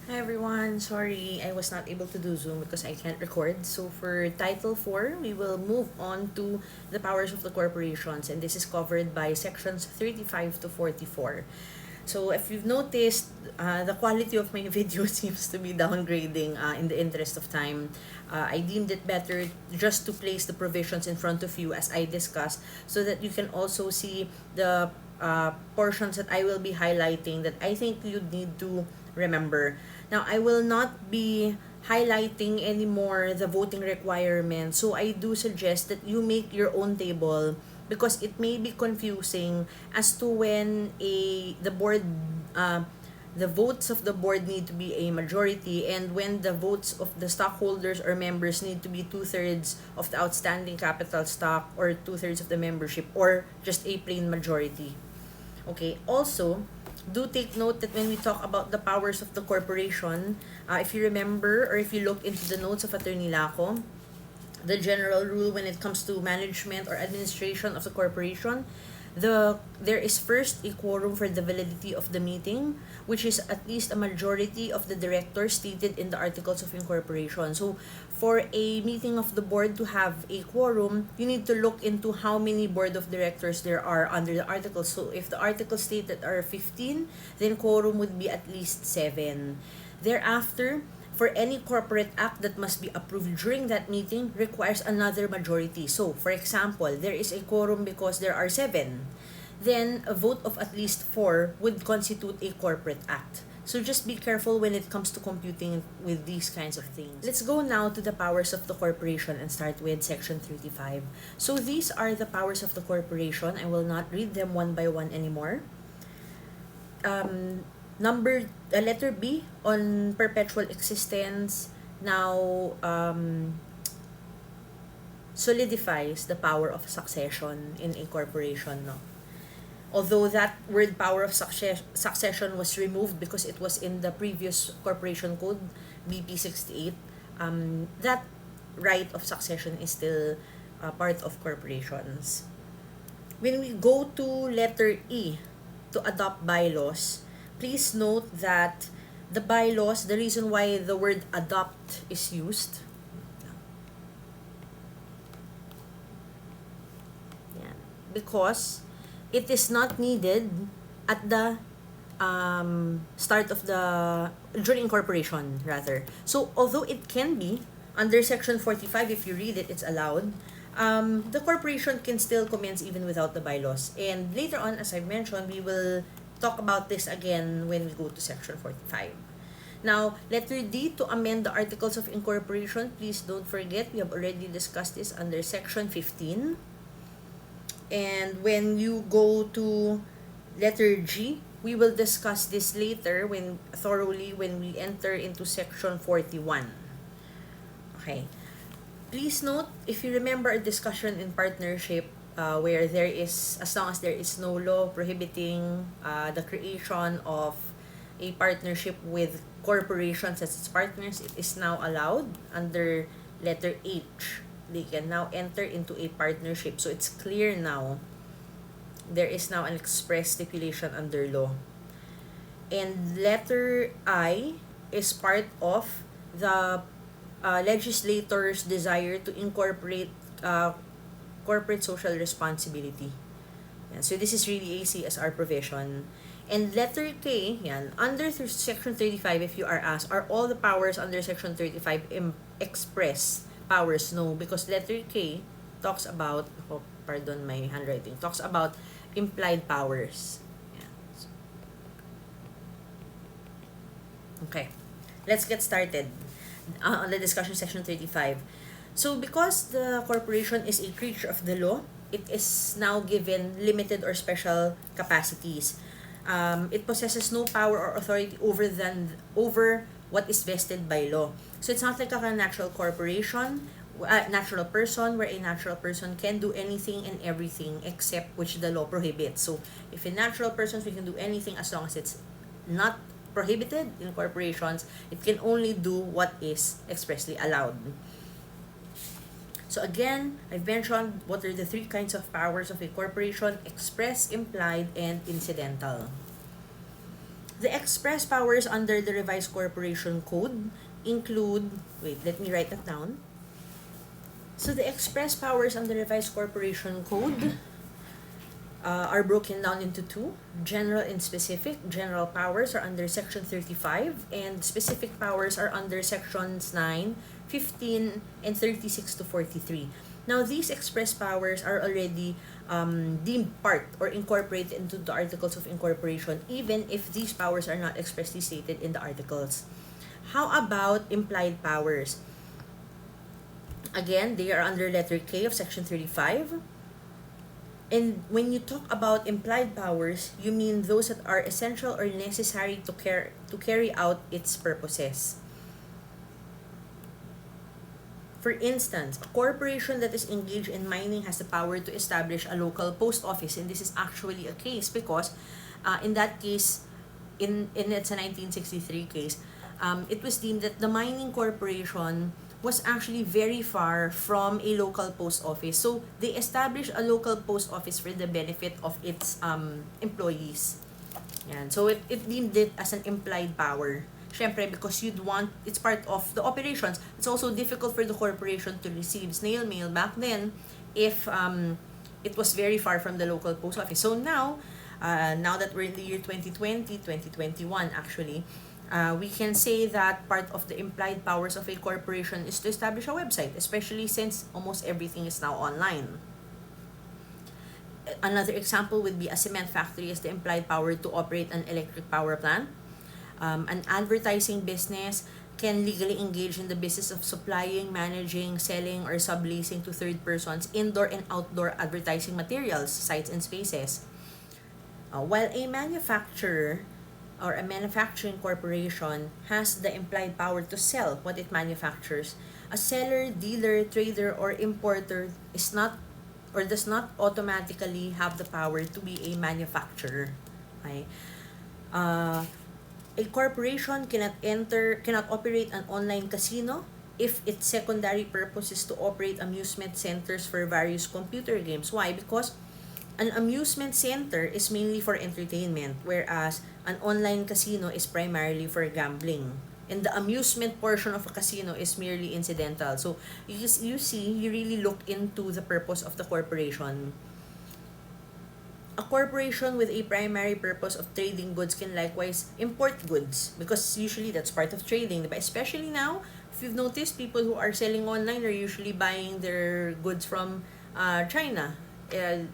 Hi everyone, sorry I was not able to do Zoom because I can't record. So for Title 4, we will move on to the powers of the corporations, and this is covered by sections 35 to 44. So if you've noticed, the quality of my video seems to be downgrading in the interest of time. I deemed it better just to place the provisions in front of you as I discuss, so that you can also see the portions that I will be highlighting that I think you need to remember. Now, I will not be highlighting anymore the voting requirements. So I do suggest that you make your own table because it may be confusing as to when uh, the votes of the board need to be a majority, and when the votes of the stockholders or members need to be two-thirds of the outstanding capital stock or two-thirds of the membership or just a plain majority. Okay, also, do take note that when we talk about the powers of the corporation, if you remember or if you look into the notes of Attorney Laco, the general rule when it comes to management or administration of the corporation, there is first a quorum for the validity of the meeting, which is at least a majority of the directors stated in the articles of incorporation. So for a meeting of the board to have a quorum, you need to look into how many board of directors there are under the articles. So if the articles state that are 15, then quorum would be at least 7. Thereafter, for any corporate act that must be approved during that meeting requires another majority. So, for example, there is a quorum because there are 7. Then, a vote of at least 4 would constitute a corporate act. So just be careful when it comes to computing with these kinds of things. Let's go now to the powers of the corporation and start with section 35. So these are the powers of the corporation. I will not read them one by one anymore. Letter B on perpetual existence now solidifies the power of succession in a corporation, no? Although that word power of succession was removed because it was in the previous corporation code, BP 68, that right of succession is still part of corporations. When we go to letter E, to adopt bylaws, please note that the bylaws, the reason why the word adopt is used, yan, because it is not needed at the start of the, during incorporation rather. So although it can be, under section 45, if you read it, it's allowed. The corporation can still commence even without the bylaws. And later on, as I mentioned, we will talk about this again when we go to section 45. Now, letter D, to amend the articles of incorporation. Please don't forget, we have already discussed this under section 15. And when you go to letter G, we will discuss this later when we enter into section 41. Okay. Please note, if you remember a discussion in partnership where there is, as long as there is no law prohibiting the creation of a partnership with corporations as its partners, it is now allowed under letter H. They can now enter into a partnership. So it's clear now. There is now an express stipulation under law. And letter I is part of the legislators' desire to incorporate corporate social responsibility. Yan. So this is really a CSR provision. And letter K, yan, under section 35, if you are asked, are all the powers under section 35 express powers? No, because letter K talks about, oh, pardon my handwriting, talks about implied powers. Yan. Okay, let's get started on the discussion section 35. So because the corporation is a creature of the law, it is now given limited or special capacities. It possesses no power or authority over what is vested by law. So it's not like a natural corporation, natural person, where a natural person can do anything and everything except which the law prohibits. So if in natural persons we can do anything as long as it's not prohibited in corporations, it can only do what is expressly allowed. So again, I've mentioned what are the 3 kinds of powers of a corporation: express, implied, and incidental. The express powers under the revised corporation code include, wait, let me write that down. So the express powers under revised corporation code are broken down into two, general and specific. General powers are under section 35 and specific powers are under sections 9, 15, and 36 to 43. Now, these express powers are already deemed part or incorporated into the articles of incorporation, even if these powers are not expressly stated in the articles. How about implied powers? Again, they are under letter K of section 35. And when you talk about implied powers, you mean those that are essential or necessary to carry out its purposes. For instance, a corporation that is engaged in mining has the power to establish a local post office, and this is actually a case because in that case, it's a 1963 case, it was deemed that the mining corporation was actually very far from a local post office. So they established a local post office for the benefit of its employees. Yan. So it deemed it as an implied power. Syempre, because it's part of the operations. It's also difficult for the corporation to receive snail mail back then if it was very far from the local post office. So now that we're in the year 2020, 2021 actually, we can say that part of the implied powers of a corporation is to establish a website, especially since almost everything is now online. Another example would be a cement factory is the implied power to operate an electric power plant. An advertising business can legally engage in the business of supplying, managing, selling, or subleasing to third persons indoor and outdoor advertising materials, sites, and spaces. While a manufacturer or a manufacturing corporation has the implied power to sell what it manufactures, a seller, dealer, trader, or importer is not or does not automatically have the power to be a manufacturer. Okay? A corporation cannot operate an online casino if its secondary purpose is to operate amusement centers for various computer games. Why? Because an amusement center is mainly for entertainment, whereas an online casino is primarily for gambling. And the amusement portion of a casino is merely incidental. So you see, you really look into the purpose of the corporation. A corporation with a primary purpose of trading goods can likewise import goods because usually that's part of trading, diba? Especially now, if you've noticed, people who are selling online are usually buying their goods from China,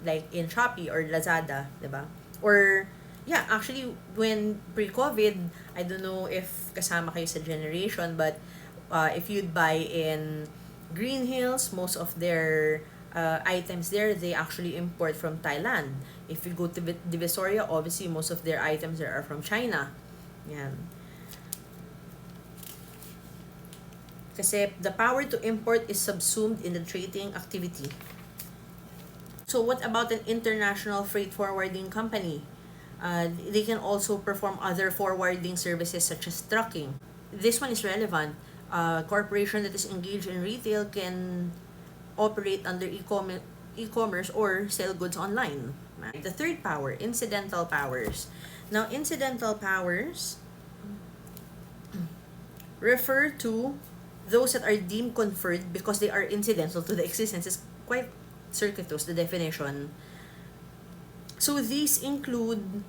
like in Shopee or Lazada, diba? Or yeah, actually when pre-COVID, I don't know if kasama kayo sa generation, but if you'd buy in Green Hills, most of their items there, they actually import from Thailand. If you go to Divisoria, obviously most of their items there are from China. Yan. Kasi the power to import is subsumed in the trading activity. So what about an international freight forwarding company? They can also perform other forwarding services such as trucking. This one is relevant. A corporation that is engaged in retail can operate under e-commerce or sell goods online. The third power, incidental powers. Now, incidental powers refer to those that are deemed conferred because they are incidental to the existence. It's quite circuitous, the definition. So these include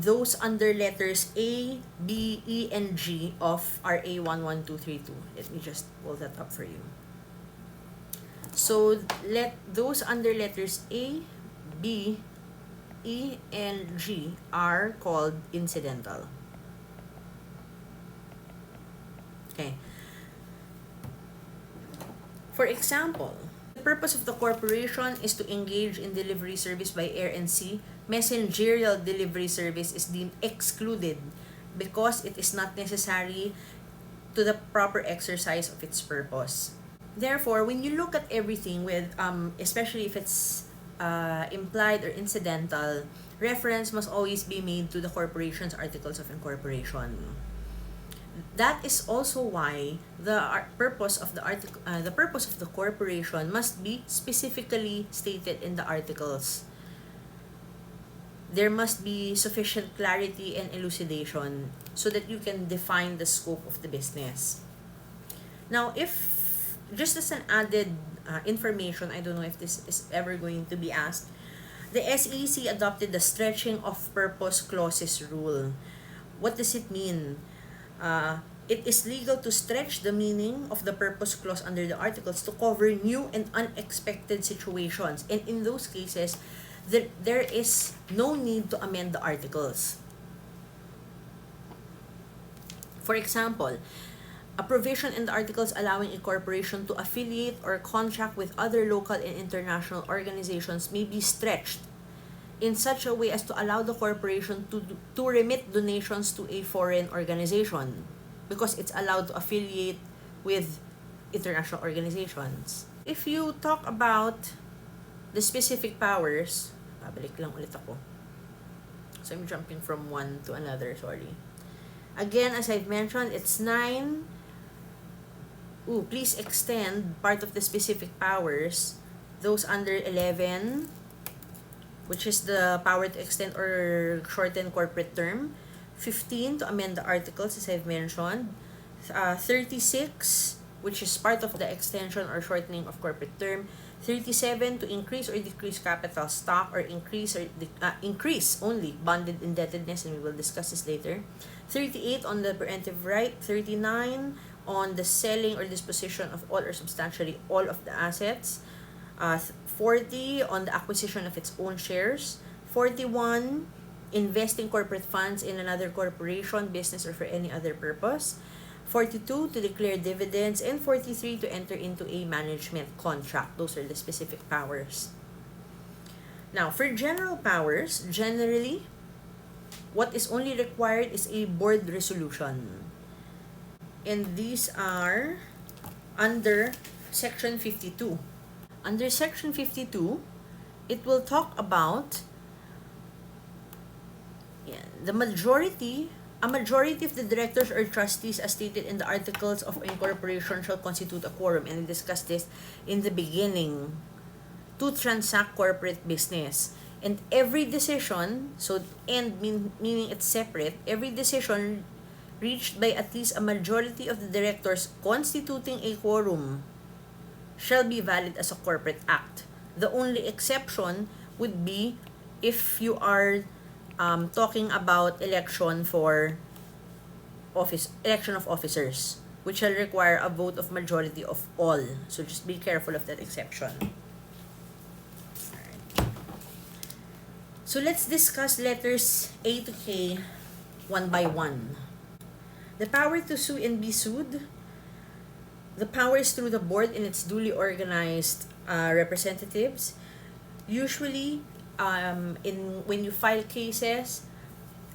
those under letters A, B, E, and G of RA 11232. Let me just pull that up for you. So let those under letters A, B, E, and G are called incidental. Okay. For example, the purpose of the corporation is to engage in delivery service by air and sea. Messengerial delivery service is deemed excluded because it is not necessary to the proper exercise of its purpose. Therefore, when you look at everything with, especially if it's implied or incidental, reference must always be made to the corporation's articles of incorporation. That is also why the purpose of the corporation must be specifically stated in the articles. there must be sufficient clarity and elucidation so that you can define the scope of the business. Now, if just as an added information, I don't know if this is ever going to be asked, the SEC adopted the stretching of purpose clauses rule. What does it mean? It is legal to stretch the meaning of the purpose clause under the articles to cover new and unexpected situations. And in those cases, there is no need to amend the articles. For example, a provision in the articles allowing a corporation to affiliate or contract with other local and international organizations may be stretched in such a way as to allow the corporation to remit donations to a foreign organization because it's allowed to affiliate with international organizations. If you talk about the specific powers, babalik lang ulit ako. So I'm jumping from one to another, sorry. Again, as I've mentioned, it's 9. Please extend part of the specific powers, those under 11, which is the power to extend or shorten corporate term. 15, to amend the articles, as I've mentioned. 36, which is part of the extension or shortening of corporate term. 37, to increase or decrease capital stock or increase only bonded indebtedness, and we will discuss this later. 38, on the preemptive right. 39, on the selling or disposition of all or substantially all of the assets. 40, on the acquisition of its own shares. 41, investing corporate funds in another corporation, business, or for any other purpose. 42, to declare dividends. And 43, to enter into a management contract. Those are the specific powers. Now, for general powers, generally, what is only required is a board resolution. And these are under Section 52. Under Section 52, it will talk about a majority of the directors or trustees as stated in the articles of incorporation shall constitute a quorum, and we discussed this in the beginning, to transact corporate business. And every decision, meaning it's separate, every decision reached by at least a majority of the directors constituting a quorum shall be valid as a corporate act. The only exception would be if you are talking about election of officers, which shall require a vote of majority of all. So just be careful of that exception. Alright. So let's discuss letters A to K one by one. The power to sue and be sued. The power is through the board and its duly organized representatives. Usually, when you file cases,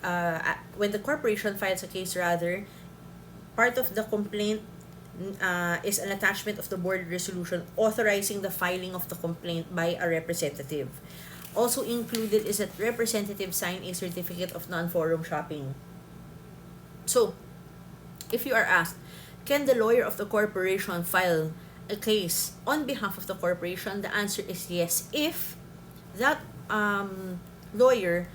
when the corporation files a case, part of the complaint is an attachment of the board resolution authorizing the filing of the complaint by a representative. Also included is that representative sign a certificate of non-forum shopping. So, if you are asked, can the lawyer of the corporation file a case on behalf of the corporation? The answer is yes, if that lawyer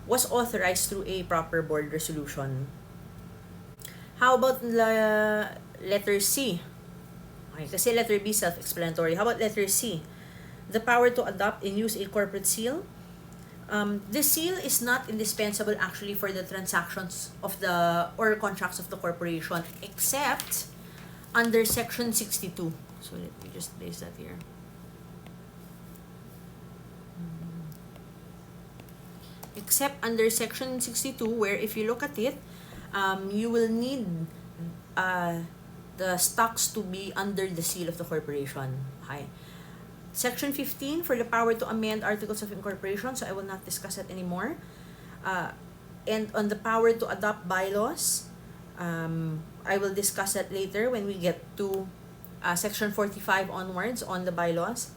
was authorized through a proper board resolution. How about letter C? Okay, kasi letter B self-explanatory. How about letter C? The power to adopt and use a corporate seal. The seal is not indispensable actually for the transactions of or contracts of the corporation, except under Section 62. So let me just place that here. Except under Section 62, where if you look at it, you will need the stocks to be under the seal of the corporation. Okay. Section 15 for the power to amend articles of incorporation, so I will not discuss that anymore. And on the power to adopt bylaws, I will discuss that later when we get to Section 45 onwards on the bylaws.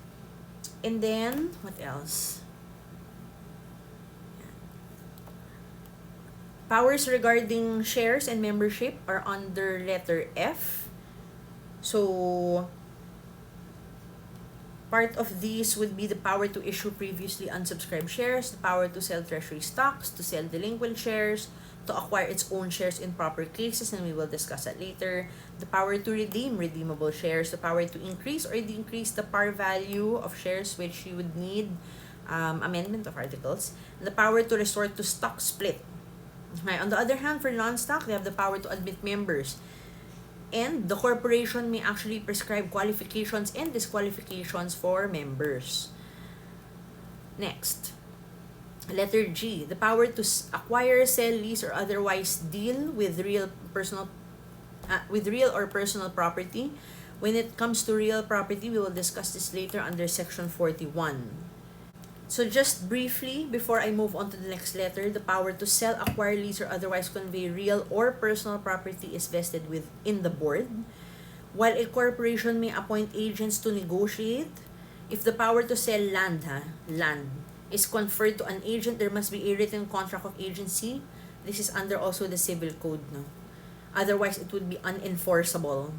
And then, what else? Powers regarding shares and membership are under letter F. So, Part of these would be the power to issue previously unsubscribed shares, the power to sell treasury stocks, to sell delinquent shares, to acquire its own shares in proper cases, and we will discuss that later. The power to redeem redeemable shares, the power to increase or decrease the par value of shares, which you would need amendment of articles, and the power to resort to stock split. Okay. On the other hand, for non-stock, they have the power to admit members. And the corporation may actually prescribe qualifications and disqualifications for members. Next, letter G, the power to acquire, sell, lease, or otherwise deal with real or personal property. When it comes to real property, we will discuss this later under section 41. So just briefly, before I move on to the next letter, the power to sell, acquire, lease, or otherwise convey real or personal property is vested within the board. While a corporation may appoint agents to negotiate, if the power to sell land is conferred to an agent, there must be a written contract of agency. This is under also the civil code, no? Otherwise, it would be unenforceable.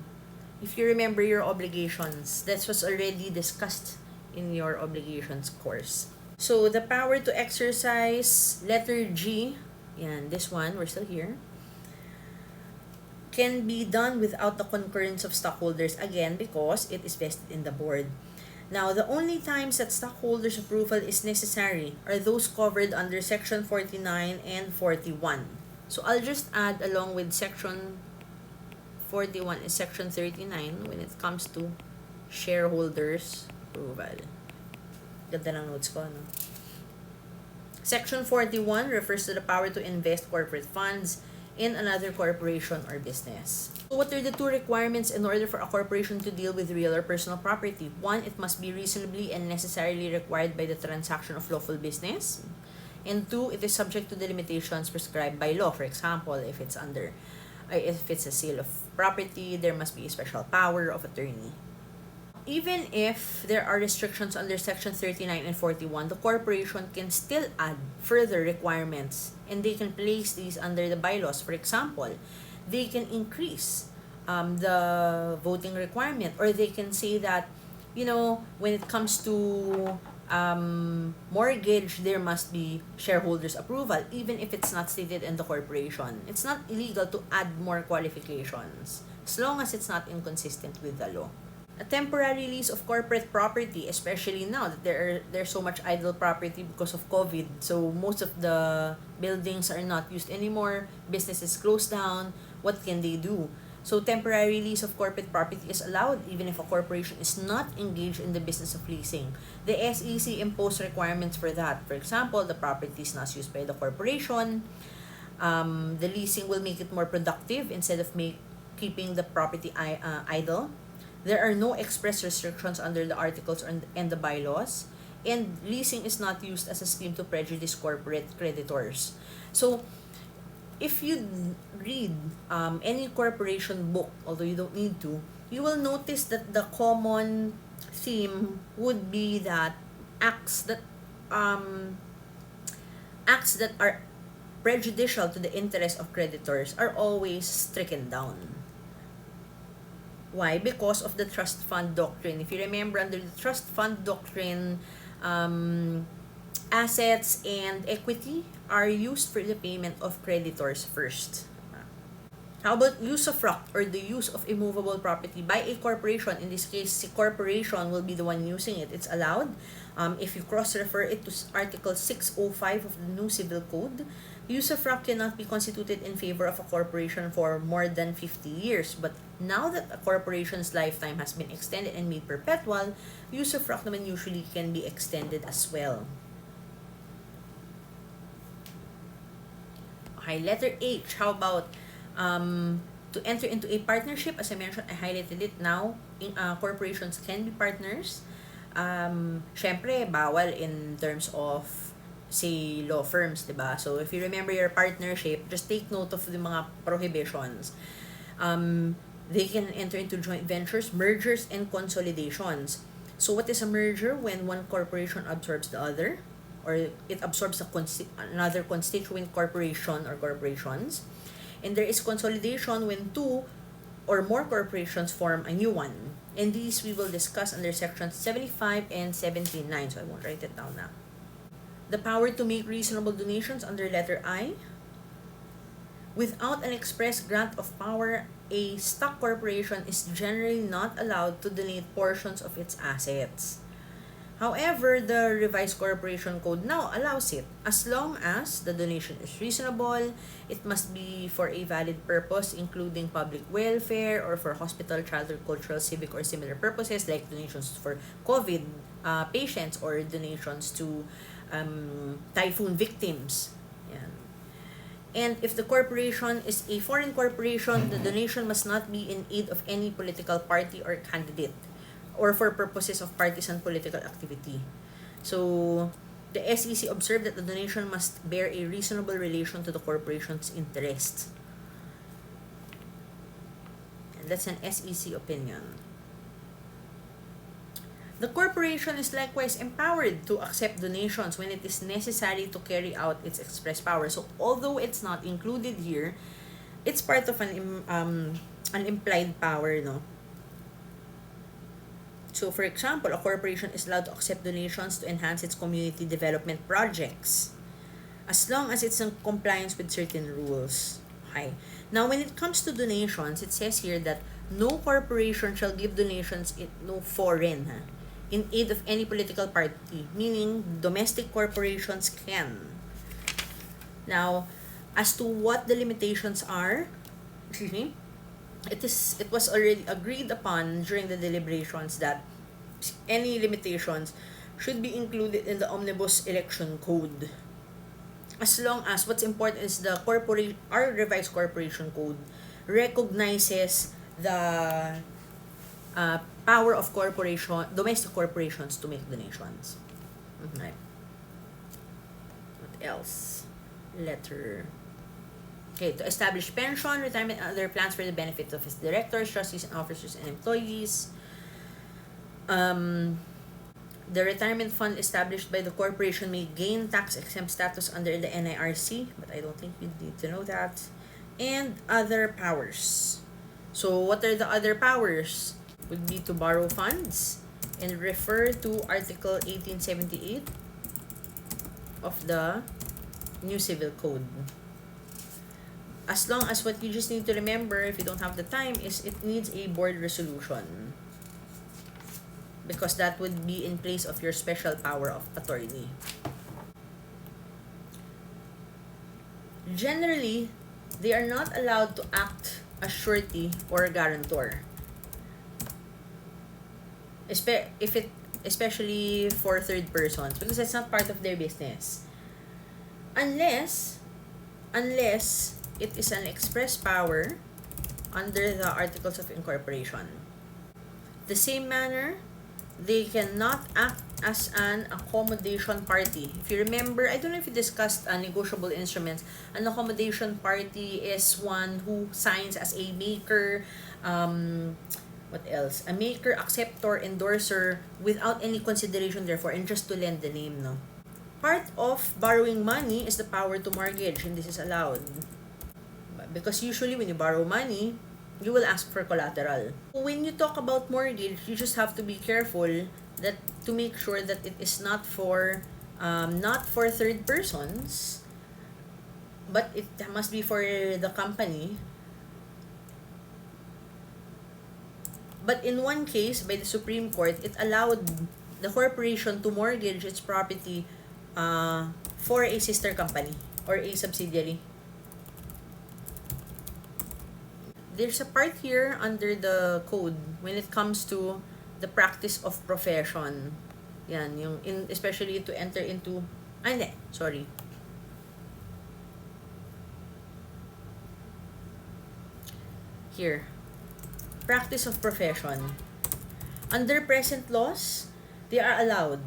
If you remember your obligations, that was already discussed in your obligations course. So, the power to exercise, letter G, yan, this one, we're still here, can be done without the concurrence of stockholders, again, because it is vested in the board. Now, the only times that stockholders' approval is necessary are those covered under section 49 and 41. So, I'll just add along with section 41 and section 39 when it comes to shareholders' approval. Ganda ng notes ko, no? Section 41 refers to the power to invest corporate funds in another corporation or business. So what are the two requirements in order for a corporation to deal with real or personal property? One, it must be reasonably and necessarily required by the transaction of lawful business. And two, it is subject to the limitations prescribed by law. For example, if it's a sale of property, there must be a special power of attorney. Even if there are restrictions under section 39 and 41, the corporation can still add further requirements and they can place these under the bylaws. For example, they can increase the voting requirement, or they can say that, when it comes to mortgage, there must be shareholders' approval, even if it's not stated in the corporation. It's not illegal to add more qualifications as long as it's not inconsistent with the law. A temporary lease of corporate property, especially now that there's so much idle property because of COVID. So most of the buildings are not used anymore. Businesses closed down. What can they do? So temporary lease of corporate property is allowed even if a corporation is not engaged in the business of leasing. The SEC imposed requirements for that. For example, the property is not used by the corporation. The leasing will make it more productive instead of keeping the property idle. There are no express restrictions under the articles and the bylaws, and leasing is not used as a scheme to prejudice corporate creditors. So, if you read any corporation book, although you don't need to, you will notice that the common theme would be that acts that are prejudicial to the interest of creditors are always stricken down. Why? Because of the trust fund doctrine. If you remember, under the trust fund doctrine, assets and equity are used for the payment of creditors first. How about usufruct, or the use of immovable property by a corporation? In this case, the corporation will be the one using it. It's allowed. If you cross-refer it to Article 605 of the new Civil Code, usufruct cannot be constituted in favor of a corporation for more than 50 years. But now that a corporation's lifetime has been extended and made perpetual, usufruct naman usually can be extended as well. Okay, letter H. How about to enter into a partnership? As I mentioned, I highlighted it now. Corporations can be partners. Syempre, bawal in terms of, say, law firms, diba? So, if you remember your partnership, just take note of the mga prohibitions. They can enter into joint ventures, mergers, and consolidations. So, what is a merger? When one corporation absorbs the other, or it absorbs another constituent corporation or corporations. And there is consolidation when two or more corporations form a new one. And these we will discuss under sections 75 and 79. So I won't write it down now. The power to make reasonable donations under letter I. Without an express grant of power, a stock corporation is generally not allowed to donate portions of its assets. However, the revised corporation code now allows it. As long as the donation is reasonable, it must be for a valid purpose, including public welfare or for hospital, childcare, cultural, civic, or similar purposes like donations for COVID patients or donations to typhoon victims. Yan. And if the corporation is a foreign corporation, the donation must not be in aid of any political party or candidate, or for purposes of partisan political activity. So, the SEC observed that the donation must bear a reasonable relation to the corporation's interests. And that's an SEC opinion. The corporation is likewise empowered to accept donations when it is necessary to carry out its express power. So, although it's not included here, it's part of an implied power, no? So, for example, a corporation is allowed to accept donations to enhance its community development projects as long as it's in compliance with certain rules. Okay. Now, when it comes to donations, it says here that no corporation shall give donations in aid of any political party, meaning domestic corporations can. Now, as to what the limitations are, it was already agreed upon during the deliberations that any limitations should be included in the Omnibus Election Code. As long as what's important is our revised corporation code recognizes the power of domestic corporations to make donations. Right. What else? Okay, to establish pension, retirement, and other plans for the benefit of its directors, trustees, and officers and employees. The retirement fund established by the corporation may gain tax-exempt status under the NIRC, but I don't think we need to know that. And other powers. So, what are the other powers? Would be to borrow funds and refer to Article 1878 of the New Civil Code. As long as what you just need to remember, if you don't have the time, is it needs a board resolution. Because that would be in place of your special power of attorney. Generally, they are not allowed to act as surety or guarantor. Especially for third persons, because it's not part of their business. Unless it is an express power under the Articles of Incorporation. The same manner, they cannot act as an accommodation party. If you remember, I don't know if you discussed negotiable instruments. An accommodation party is one who signs as a maker, what else? A maker, acceptor, endorser, without any consideration therefore, and just to lend the name, no? Part of borrowing money is the power to mortgage, and this is allowed. Because usually when you borrow money, you will ask for collateral. When you talk about mortgage, you just have to be careful that to make sure that it is not for third persons, but it must be for the company. But in one case, by the Supreme Court, it allowed the corporation to mortgage its property for a sister company or a subsidiary. There's a part here under the code when it comes to the practice of profession. Yan, especially to enter into... Here. Practice of profession. Under present laws, they are allowed.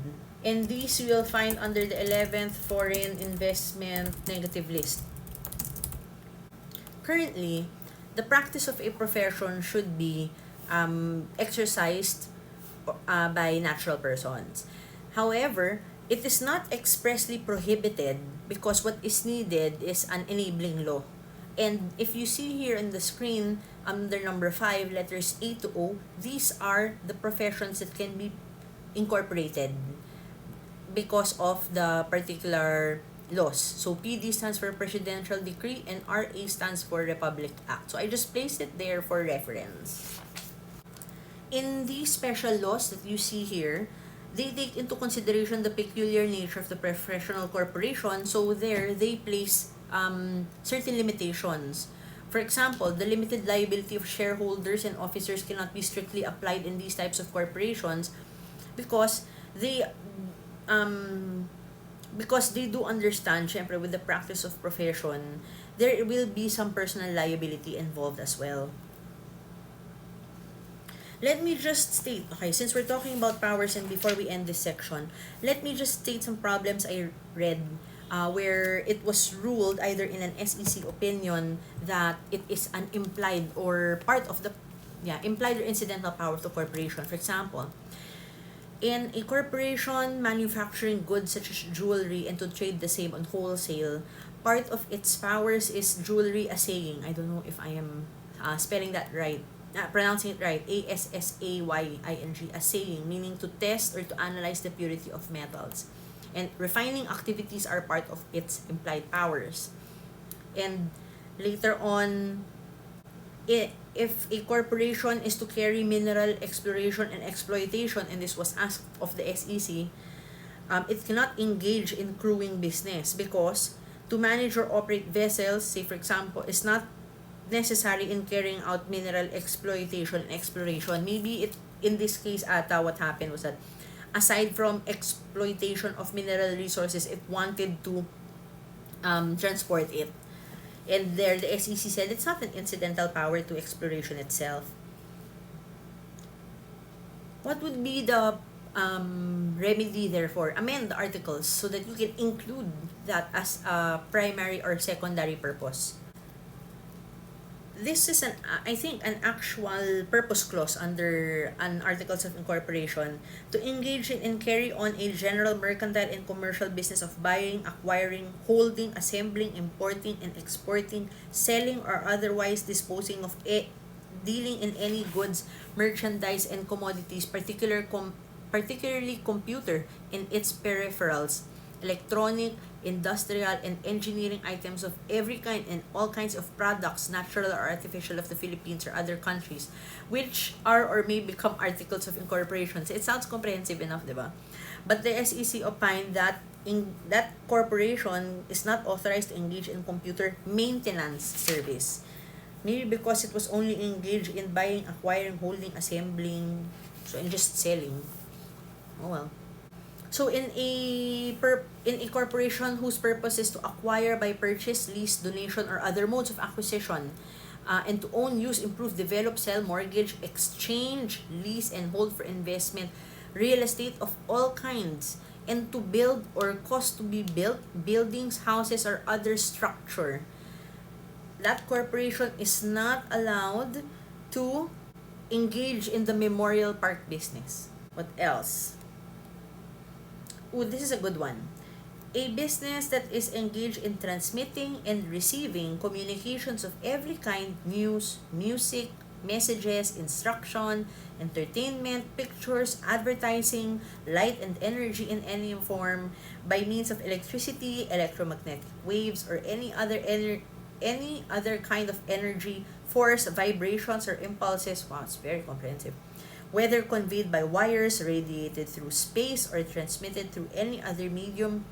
And these you will find under the 11th Foreign Investment Negative List. Currently, the practice of a profession should be exercised by natural persons. However, it is not expressly prohibited because what is needed is an enabling law. And if you see here in the screen, under number 5, letters A to O, these are the professions that can be incorporated because of the particular laws. So PD stands for Presidential Decree and RA stands for Republic Act. So I just placed it there for reference. In these special laws that you see here, they take into consideration the peculiar nature of the professional corporation. So there, they place certain limitations. For example, the limited liability of shareholders and officers cannot be strictly applied in these types of corporations because they do understand, syempre, with the practice of profession, there will be some personal liability involved as well. Let me just state, okay, since we're talking about powers and before we end this section, let me just state some problems I read where it was ruled either in an SEC opinion that it is an implied or part of the, implied or incidental power of the corporation. For example, in a corporation manufacturing goods such as jewelry and to trade the same on wholesale, part of its powers is jewelry assaying. I don't know if I am spelling that right. Pronouncing it right, ASSAYING, assaying, meaning to test or to analyze the purity of metals. And refining activities are part of its implied powers. And later on, if a corporation is to carry mineral exploration and exploitation, and this was asked of the SEC, it cannot engage in crewing business because to manage or operate vessels, say for example, is not necessary in carrying out mineral exploitation and exploration. Maybe it in this case what happened was that aside from exploitation of mineral resources, it wanted to transport it. And there the SEC said it's not an incidental power to exploration itself. What would be the remedy therefore? Amend the articles so that you can include that as a primary or secondary purpose. This is I think an actual purpose clause under an Articles of Incorporation to engage in and carry on a general mercantile and commercial business of buying, acquiring, holding, assembling, importing, and exporting, selling or otherwise disposing of dealing in any goods, merchandise, and commodities, particularly computer and its peripherals, electronic, industrial, and engineering items of every kind and all kinds of products, natural or artificial, of the Philippines or other countries, which are or may become articles of incorporation. So it sounds comprehensive enough, diba? But the SEC opined that in that corporation is not authorized to engage in computer maintenance service. Maybe because it was only engaged in buying, acquiring, holding, assembling, so in just selling. Oh well. So in a corporation whose purpose is to acquire by purchase, lease, donation, or other modes of acquisition, and to own, use, improve, develop, sell, mortgage, exchange, lease, and hold for investment, real estate of all kinds, and to build or cause to be built, buildings, houses, or other structure, that corporation is not allowed to engage in the memorial park business. What else? Oh, this is a good one. A business that is engaged in transmitting and receiving communications of every kind, news, music, messages, instruction, entertainment, pictures, advertising, light and energy in any form by means of electricity, electromagnetic waves, or any other kind of energy, force, vibrations, or impulses. Wow, it's very comprehensive. Whether conveyed by wires, radiated through space, or transmitted through any other medium,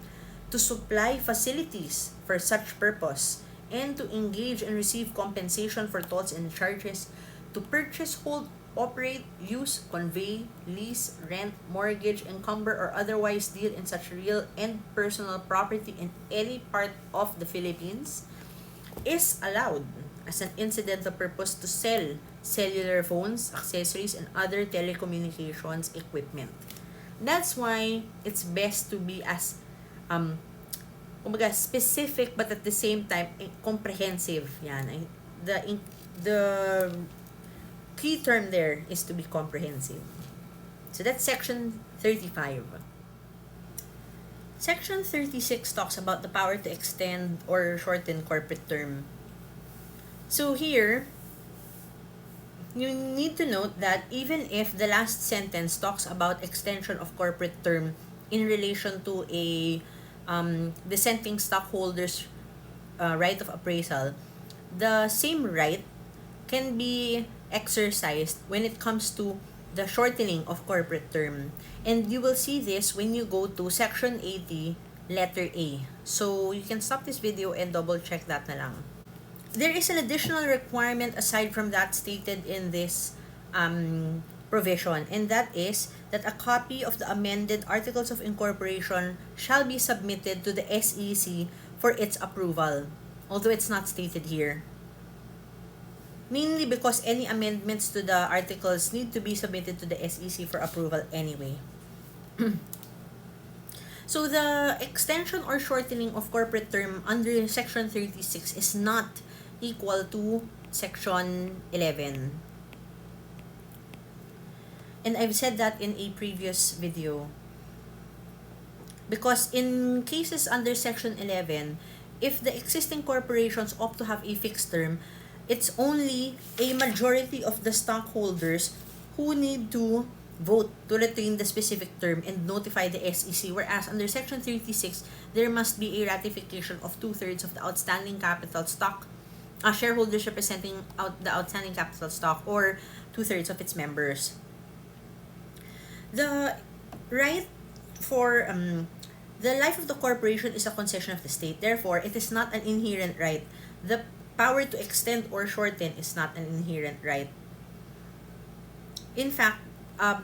to supply facilities for such purpose, and to engage and receive compensation for tolls and charges, to purchase, hold, operate, use, convey, lease, rent, mortgage, encumber, or otherwise deal in such real and personal property in any part of the Philippines, is allowed as an incidental purpose to sell cellular phones, accessories, and other telecommunications equipment. That's why it's best to be as specific but at the same time comprehensive. Yan. The key term there is to be comprehensive. So that's section 35. Section 36 talks about the power to extend or shorten corporate term. So here, you need to note that even if the last sentence talks about extension of corporate term in relation to a dissenting stockholders' right of appraisal, the same right can be exercised when it comes to the shortening of corporate term. And you will see this when you go to Section 80, letter A. So you can stop this video and double check that na lang. There is an additional requirement aside from that stated in this provision, and that is that a copy of the amended Articles of Incorporation shall be submitted to the SEC for its approval, although it's not stated here. Mainly because any amendments to the articles need to be submitted to the SEC for approval anyway. So the extension or shortening of corporate term under Section 36 is not equal to Section 11. And I've said that in a previous video. Because in cases under Section 11, if the existing corporations opt to have a fixed term, it's only a majority of the stockholders who need to vote to retain the specific term and notify the SEC, whereas under Section 36, there must be a ratification of 2/3 of the outstanding capital stock, shareholders representing the outstanding capital stock, or 2/3 of its members. The right for the life of the corporation is a concession of the state. Therefore, it is not an inherent right. The power to extend or shorten is not an inherent right. In fact,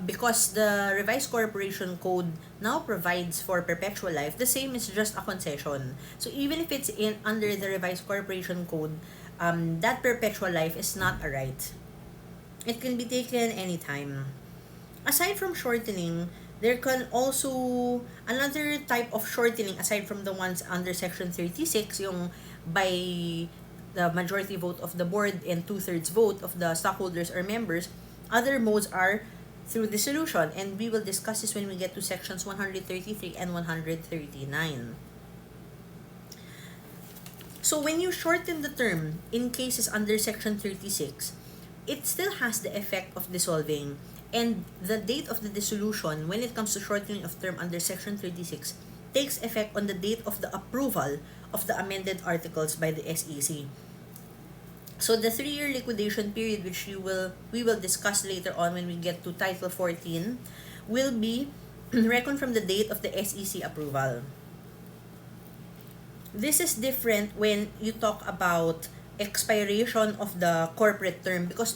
because the Revised Corporation Code now provides for perpetual life, the same is just a concession. So even if it's under the Revised Corporation Code, that perpetual life is not a right. It can be taken anytime. Aside from shortening, there can also another type of shortening aside from the ones under Section 36, yung by the majority vote of the board and 2/3 vote of the stockholders or members. Other modes are through dissolution, and we will discuss this when we get to sections 133 and 139. So when you shorten the term in cases under Section 36, it still has the effect of dissolving, and the date of the dissolution when it comes to shortening of term under Section 36 takes effect on the date of the approval of the amended articles by the SEC. So the 3-year liquidation period, which we will discuss later on when we get to Title 14, will be reckoned from the date of the SEC approval. This is different when you talk about expiration of the corporate term, because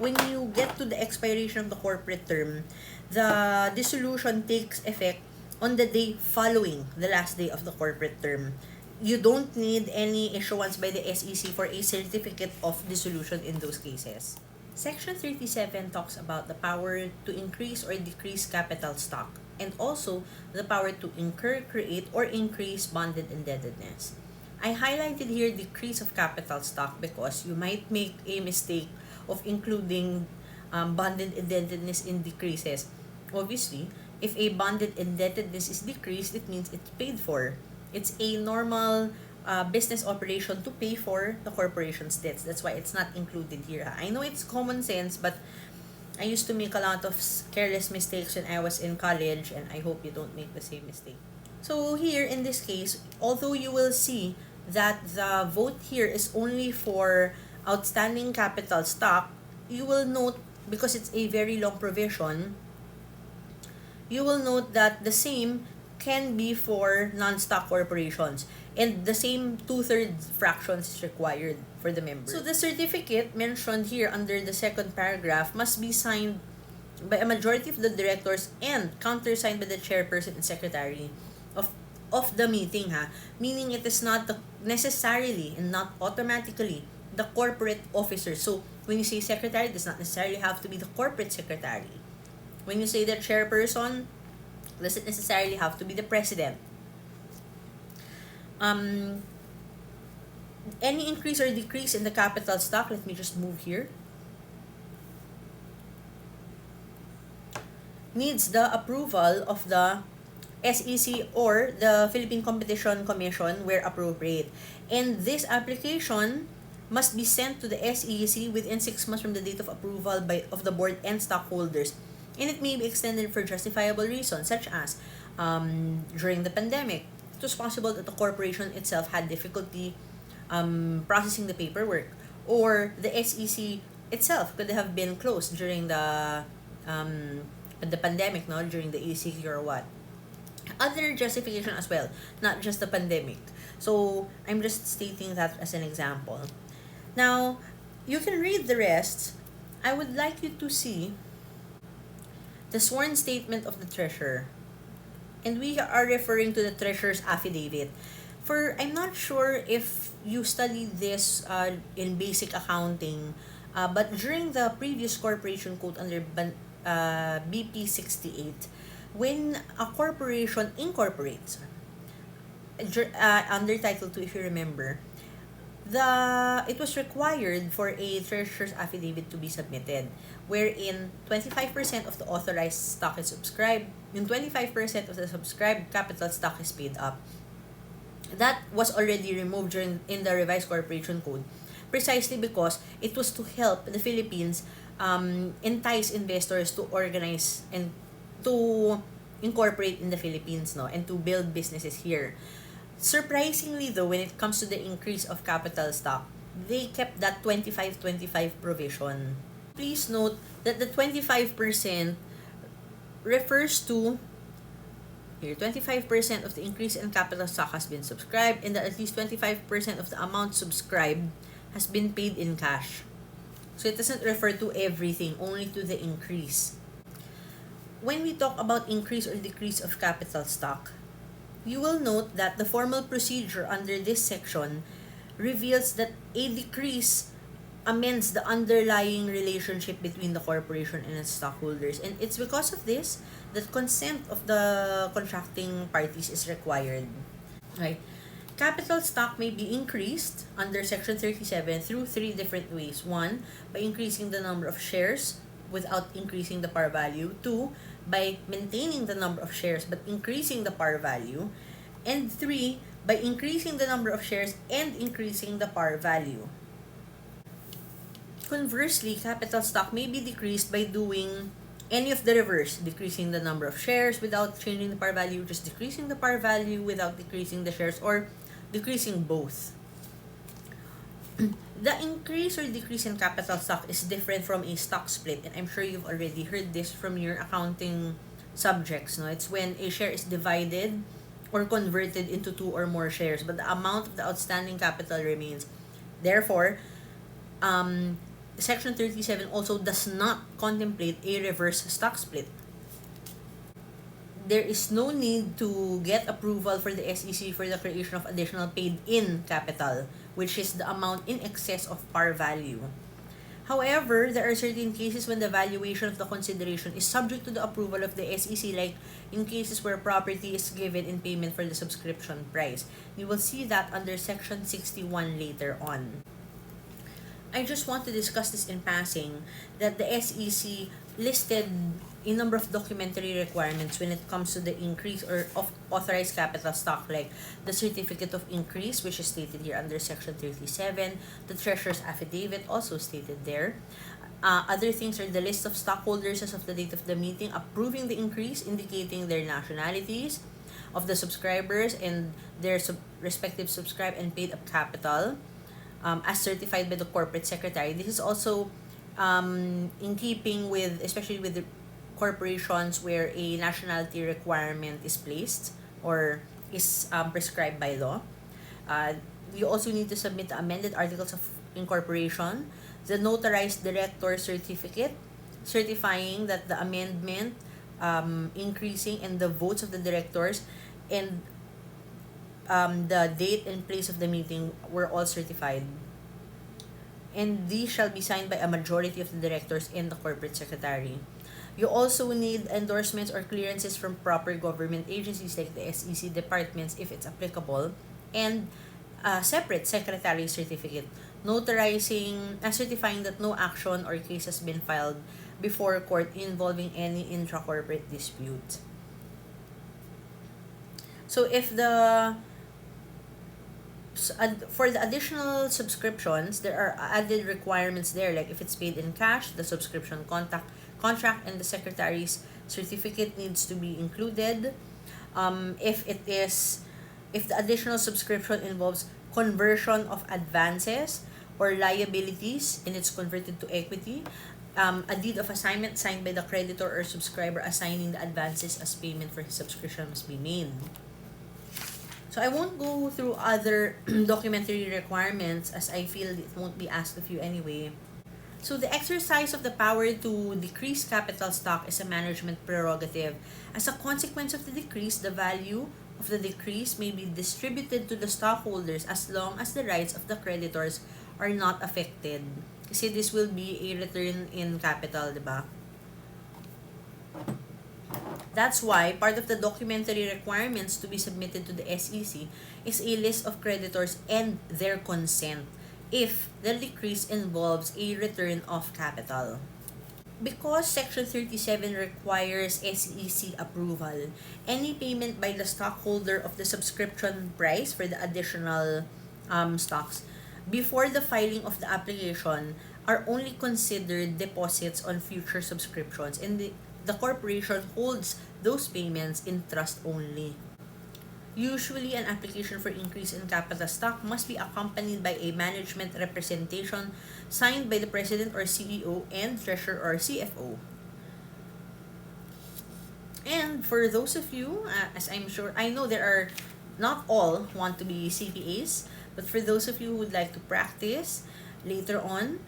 when you get to the expiration of the corporate term, the dissolution takes effect on the day following the last day of the corporate term. You don't need any issuance by the SEC for a certificate of dissolution in those cases. Section 37 talks about the power to increase or decrease capital stock, and also the power to incur, create, or increase bonded indebtedness. I highlighted here decrease of capital stock because you might make a mistake of including bonded indebtedness in decreases. Obviously, if a bonded indebtedness is decreased, it means it's paid for. It's a normal business operation to pay for the corporation's debts. That's why it's not included here. I know it's common sense, but I used to make a lot of careless mistakes when I was in college, and I hope you don't make the same mistake. So here, in this case, although you will see that the vote here is only for outstanding capital stock, you will note, because it's a very long provision, you will note that the same can be for non-stock corporations, and the same 2/3 fractions is required for the members. So the certificate mentioned here under the second paragraph must be signed by a majority of the directors and countersigned by the chairperson and secretary of the meeting, meaning it is not necessarily and not automatically the corporate officer. So when you say secretary, it does not necessarily have to be the corporate secretary. When you say the chairperson, doesn't necessarily have to be the president. Any increase or decrease in the capital stock, let me just move here, needs the approval of the SEC or the Philippine Competition Commission where appropriate. And this application must be sent to the SEC within 6 months from the date of approval of the board and stockholders, and it may be extended for justifiable reasons, such as during the pandemic. It was possible that the corporation itself had difficulty processing the paperwork, or the SEC itself could have been closed during the pandemic, no, during the ACQ or what. Other justification as well, not just the pandemic. So I'm just stating that as an example. Now, you can read the rest. I would like you to see the sworn statement of the treasurer. And we are referring to the treasurer's affidavit. I'm not sure if you studied this in basic accounting, but during the previous corporation code under BP 68, when a corporation incorporates, under Title 2, if you remember, it was required for a treasurer's affidavit to be submitted, wherein 25% of the authorized stock is subscribed, and 25% of the subscribed capital stock is paid up. That was already removed in the revised corporation code, precisely because it was to help the Philippines entice investors to organize and to incorporate in the Philippines, no, and to build businesses here. Surprisingly though, when it comes to the increase of capital stock, they kept that 25-25 provision. Please note that the 25% refers to here, 25% of the increase in capital stock has been subscribed, and that at least 25% of the amount subscribed has been paid in cash. So it doesn't refer to everything, only to the increase. When we talk about increase or decrease of capital stock, you will note that the formal procedure under this section reveals that a decrease amends the underlying relationship between the corporation and its stockholders. And it's because of this that consent of the contracting parties is required. Right? Capital stock may be increased under Section 37 through 3 different ways. 1, by increasing the number of shares without increasing the par value. 2, by maintaining the number of shares but increasing the par value. And 3, by increasing the number of shares and increasing the par value. Conversely, capital stock may be decreased by doing any of the reverse, decreasing the number of shares without changing the par value, just decreasing the par value without decreasing the shares, or decreasing both. The increase or decrease in capital stock is different from a stock split, and I'm sure you've already heard this from your accounting subjects. No? It's when a share is divided or converted into 2 or more shares, but the amount of the outstanding capital remains. Therefore, Section 37 also does not contemplate a reverse stock split. There is no need to get approval for the SEC for the creation of additional paid-in capital, which is the amount in excess of par value. However, there are certain cases when the valuation of the consideration is subject to the approval of the SEC, like in cases where property is given in payment for the subscription price. You will see that under Section 61 later on. I just want to discuss this in passing, that the SEC listed a number of documentary requirements when it comes to the increase or of authorized capital stock, like the certificate of increase, which is stated here under Section 37, the treasurer's affidavit also stated there. Other things are the list of stockholders as of the date of the meeting approving the increase, indicating their nationalities of the subscribers and their respective subscribed and paid up capital, as certified by the corporate secretary. This is also in keeping with, especially with the corporations where a nationality requirement is placed or is prescribed by law. You also need to submit the amended articles of incorporation, the notarized director certificate, certifying that the amendment, increasing, and the votes of the directors and the date and place of the meeting were all certified. And these shall be signed by a majority of the directors and the corporate secretary. You also need endorsements or clearances from proper government agencies like the SEC departments if it's applicable, and a separate secretary certificate certifying that no action or case has been filed before court involving any intra-corporate dispute. So if the For the additional subscriptions, there are added requirements there, like if it's paid in cash, the subscription contract and the secretary's certificate needs to be included. If the additional subscription involves conversion of advances or liabilities and it's converted to equity, a deed of assignment signed by the creditor or subscriber assigning the advances as payment for his subscription must be made. So I won't go through other documentary requirements as I feel it won't be asked of you anyway. So the exercise of the power to decrease capital stock is a management prerogative. As a consequence of the decrease, the value of the decrease may be distributed to the stockholders as long as the rights of the creditors are not affected. Kasi this will be a return in capital, diba? That's why part of the documentary requirements to be submitted to the SEC is a list of creditors and their consent if the decrease involves a return of capital. Because Section 37 requires SEC approval, any payment by the stockholder of the subscription price for the additional stocks before the filing of the application are only considered deposits on future subscriptions, and the corporation holds those payments in trust only. Usually, an application for increase in capital stock must be accompanied by a management representation signed by the president or CEO and treasurer or CFO. And for those of you, as I'm sure, I know there are not all want to be CPAs, but for those of you who would like to practice later on,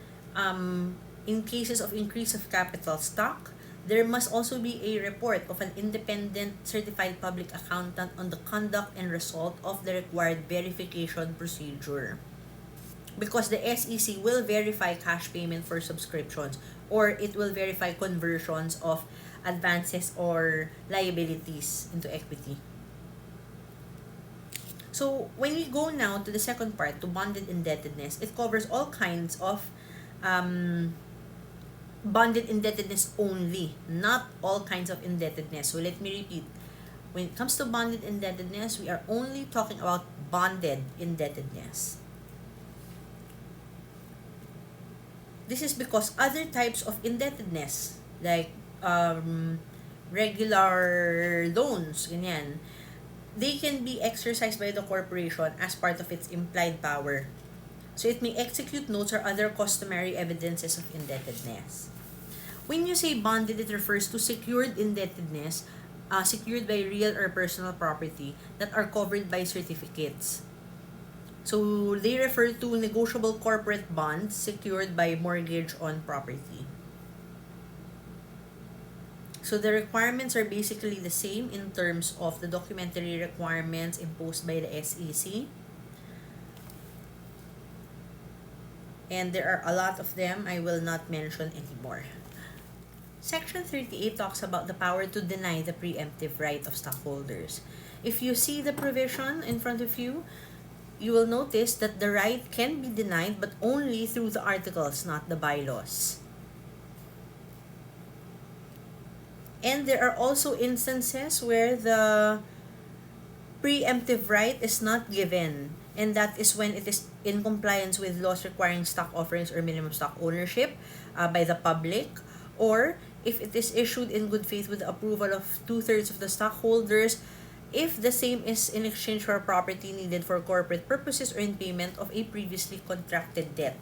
in cases of increase of capital stock, there must also be a report of an independent certified public accountant on the conduct and result of the required verification procedure. Because the SEC will verify cash payment for subscriptions, or it will verify conversions of advances or liabilities into equity. So when we go now to the second part, to bonded indebtedness, it covers all kinds of bonded indebtedness only, not all kinds of indebtedness. So let me repeat. When it comes to bonded indebtedness, we are only talking about bonded indebtedness. This is because other types of indebtedness, like regular loans, ganyan, they can be exercised by the corporation as part of its implied power. So it may execute notes or other customary evidences of indebtedness. When you say bonded, it refers to secured indebtedness, secured by real or personal property that are covered by certificates. So they refer to negotiable corporate bonds secured by mortgage on property. So the requirements are basically the same in terms of the documentary requirements imposed by the SEC. And there are a lot of them. I will not mention anymore. Section 38 talks about the power to deny the preemptive right of stockholders. If you see the provision in front of you, you will notice that the right can be denied but only through the articles, not the bylaws. And there are also instances where the preemptive right is not given, and that is when it is in compliance with laws requiring stock offerings or minimum stock ownership by the public, or if it is issued in good faith with the approval of 2/3 of the stockholders, if the same is in exchange for property needed for corporate purposes or in payment of a previously contracted debt.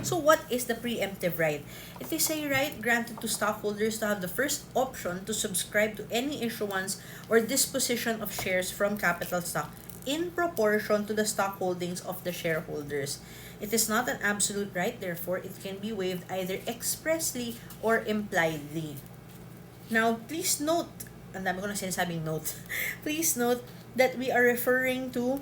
So what is the preemptive right? It is a right granted to stockholders to have the first option to subscribe to any issuance or disposition of shares from capital stock in proportion to the stock holdings of the shareholders. It is not an absolute right, therefore it can be waived either expressly or impliedly. Now, please note, and I'm gonna sinasabing note, please note that we are referring to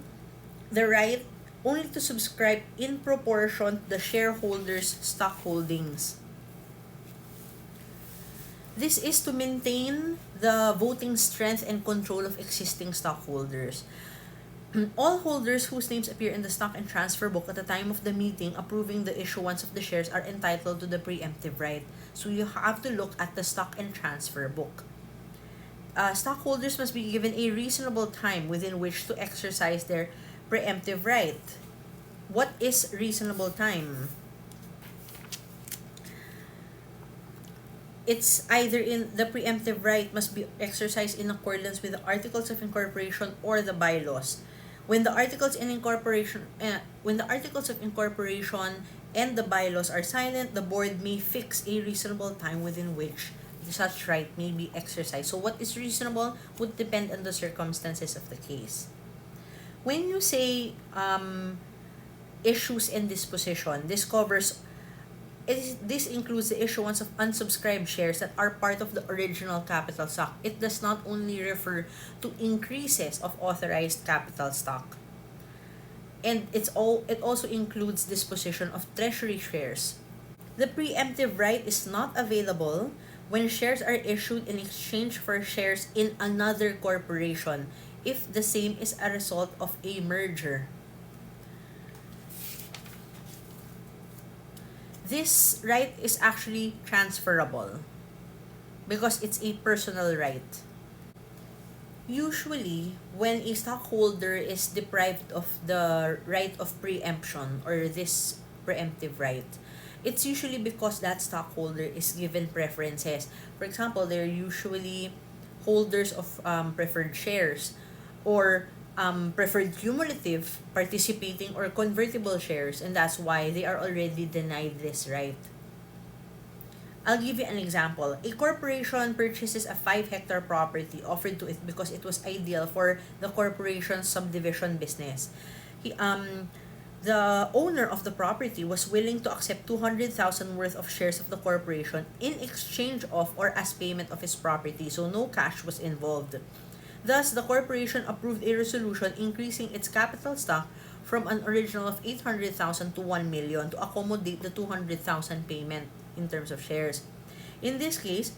the right only to subscribe in proportion to the shareholders' stock holdings. This is to maintain the voting strength and control of existing stockholders. All holders whose names appear in the stock and transfer book at the time of the meeting approving the issuance of the shares are entitled to the preemptive right. So you have to look at the stock and transfer book. Stockholders must be given a reasonable time within which to exercise their preemptive right. What is reasonable time? It's either in the preemptive right must be exercised in accordance with the Articles of Incorporation or the bylaws. When the Articles of Incorporation and the bylaws are silent, the board may fix a reasonable time within which such right may be exercised. So what is reasonable would depend on the circumstances of the case. When you say issues and disposition, this includes the issuance of unsubscribed shares that are part of the original capital stock. It does not only refer to increases of authorized capital stock. And it also includes disposition of treasury shares. The preemptive right is not available when shares are issued in exchange for shares in another corporation if the same is a result of a merger. This right is actually transferable because it's a personal right. Usually, when a stockholder is deprived of the right of preemption or this preemptive right, it's usually because that stockholder is given preferences. For example, they're usually holders of preferred shares or preferred cumulative, participating, or convertible shares, and that's why they are already denied this right. I'll give you an example. A corporation purchases a 5-hectare property offered to it because it was ideal for the corporation's subdivision business. The owner of the property was willing to accept 200,000 worth of shares of the corporation in exchange of or as payment of his property, so no cash was involved. Thus, the corporation approved a resolution increasing its capital stock from an original of 800,000 to 1 million to accommodate the 200,000 payment in terms of shares. In this case,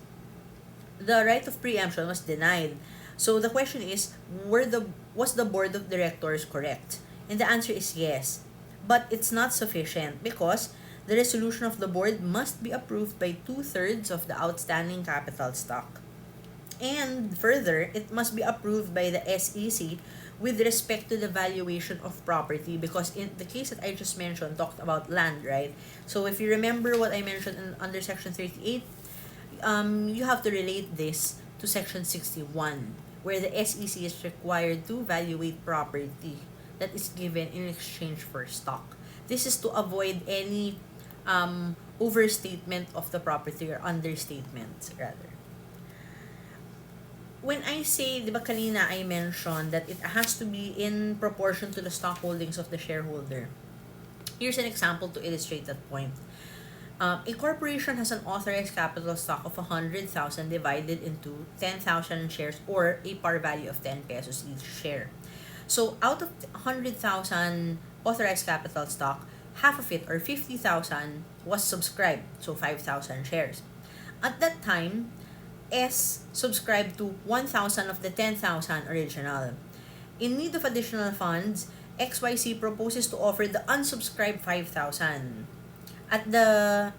the right of preemption was denied. So the question is, was the board of directors correct? And the answer is yes. But it's not sufficient because the resolution of the board must be approved by 2/3 of the outstanding capital stock. And further, it must be approved by the SEC with respect to the valuation of property, because in the case that I just mentioned talked about land, right? So if you remember what I mentioned under section 38, you have to relate this to section 61, where the SEC is required to valuate property that is given in exchange for stock. This is to avoid any overstatement of the property or understatement rather. When I say, di ba kanina I mentioned that it has to be in proportion to the stock holdings of the shareholder. Here's an example to illustrate that point. A corporation has an authorized capital stock of 100,000 divided into 10,000 shares or a par value of 10 pesos each share. So out of 100,000 authorized capital stock, half of it or 50,000 was subscribed, so 5,000 shares. At that time, S subscribed to 1,000 of the 10,000 original. In need of additional funds, XYZ proposes to offer the unsubscribed 5,000 at the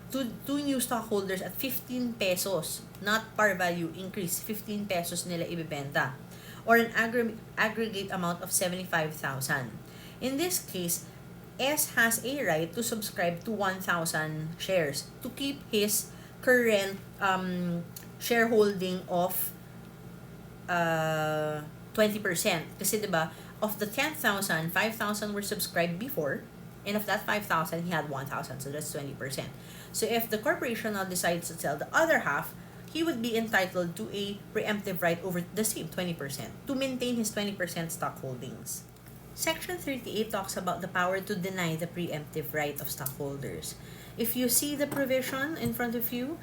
two new stockholders at 15 pesos, not par value increase, 15 pesos nila ibebenta, or an aggregate amount of 75,000. In this case, S has a right to subscribe to 1,000 shares to keep his current shareholding of 20%. Kasi 'di ba, of the 10,000, 5,000 were subscribed before, and of that 5,000 he had 1,000, so that's 20%. So if the corporation now decides to sell the other half, he would be entitled to a preemptive right over the same 20% to maintain his 20% stock holdings. Section 38 talks about the power to deny the preemptive right of stockholders. If you see the provision in front of you,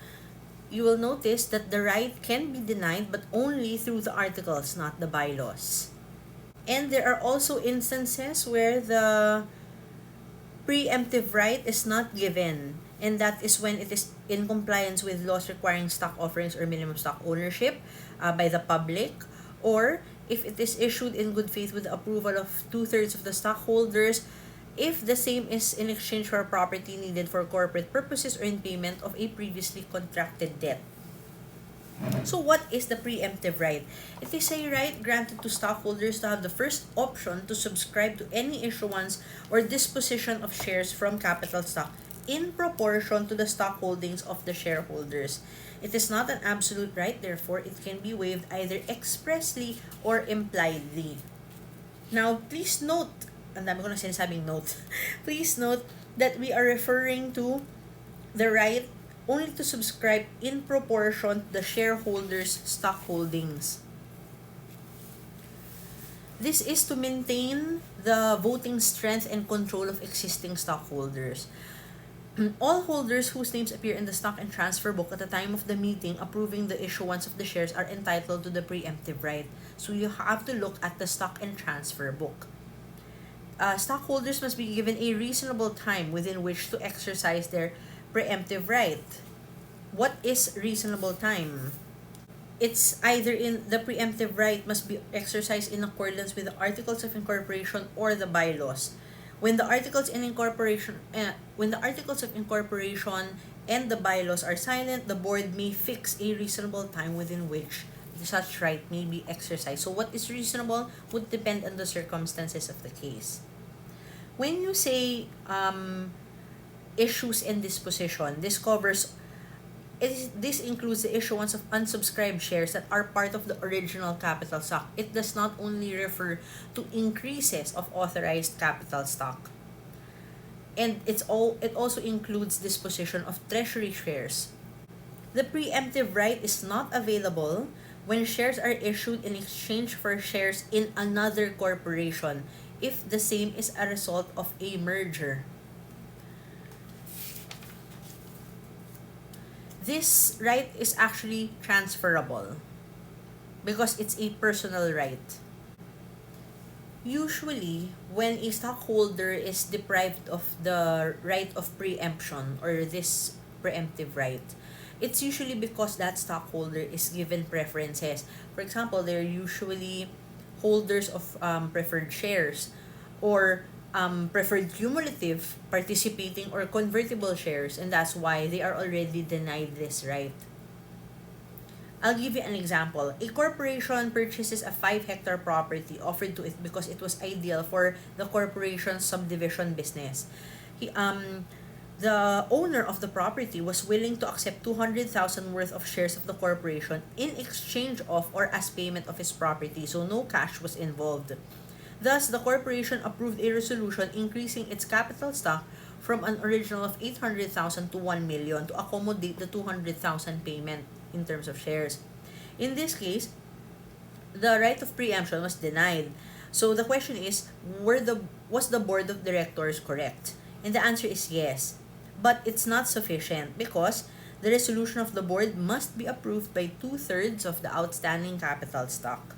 you will notice that the right can be denied but only through the articles, not the bylaws. And there are also instances where the preemptive right is not given, and that is when it is in compliance with laws requiring stock offerings or minimum stock ownership by the public, or if it is issued in good faith with the approval of 2/3 of the stockholders, if the same is in exchange for property needed for corporate purposes or in payment of a previously contracted debt. So what is the preemptive right? It is a right granted to stockholders to have the first option to subscribe to any issuance or disposition of shares from capital stock in proportion to the stock holdings of the shareholders. It is not an absolute right, therefore it can be waived either expressly or impliedly. Now, please note, ang dami ko na sinasabing note, please note that we are referring to the right only to subscribe in proportion to the shareholders' stock holdings. This is to maintain the voting strength and control of existing stockholders. All holders whose names appear in the stock and transfer book at the time of the meeting approving the issuance of the shares are entitled to the preemptive right. So you have to look at the stock and transfer book. Stockholders must be given a reasonable time within which to exercise their preemptive right. What is reasonable time? It's either in the preemptive right must be exercised in accordance with the Articles of Incorporation or the bylaws. When the Articles of Incorporation and the bylaws are silent, the board may fix a reasonable time within which such right may be exercised. So what is reasonable would depend on the circumstances of the case. When you say issues and disposition, this includes the issuance of unsubscribed shares that are part of the original capital stock. It does not only refer to increases of authorized capital stock. And it also includes disposition of treasury shares. The preemptive right is not available when shares are issued in exchange for shares in another corporation if the same is a result of a merger. This right is actually transferable because it's a personal right. Usually, when a stockholder is deprived of the right of preemption or this preemptive right, it's usually because that stockholder is given preferences. For example, they're usually holders of preferred shares or preferred cumulative, participating, or convertible shares, and that's why they are already denied this right. I'll give you an example. A corporation purchases a 5-hectare property offered to it because it was ideal for the corporation's subdivision business. The owner of the property was willing to accept 200,000 worth of shares of the corporation in exchange of or as payment of his property, so no cash was involved. Thus, the corporation approved a resolution increasing its capital stock from an original of 800,000 to 1 million to accommodate the 200,000 payment in terms of shares. In this case, the right of preemption was denied. So the question is, was the board of directors correct? And the answer is yes. But it's not sufficient because the resolution of the board must be approved by 2/3 of the outstanding capital stock.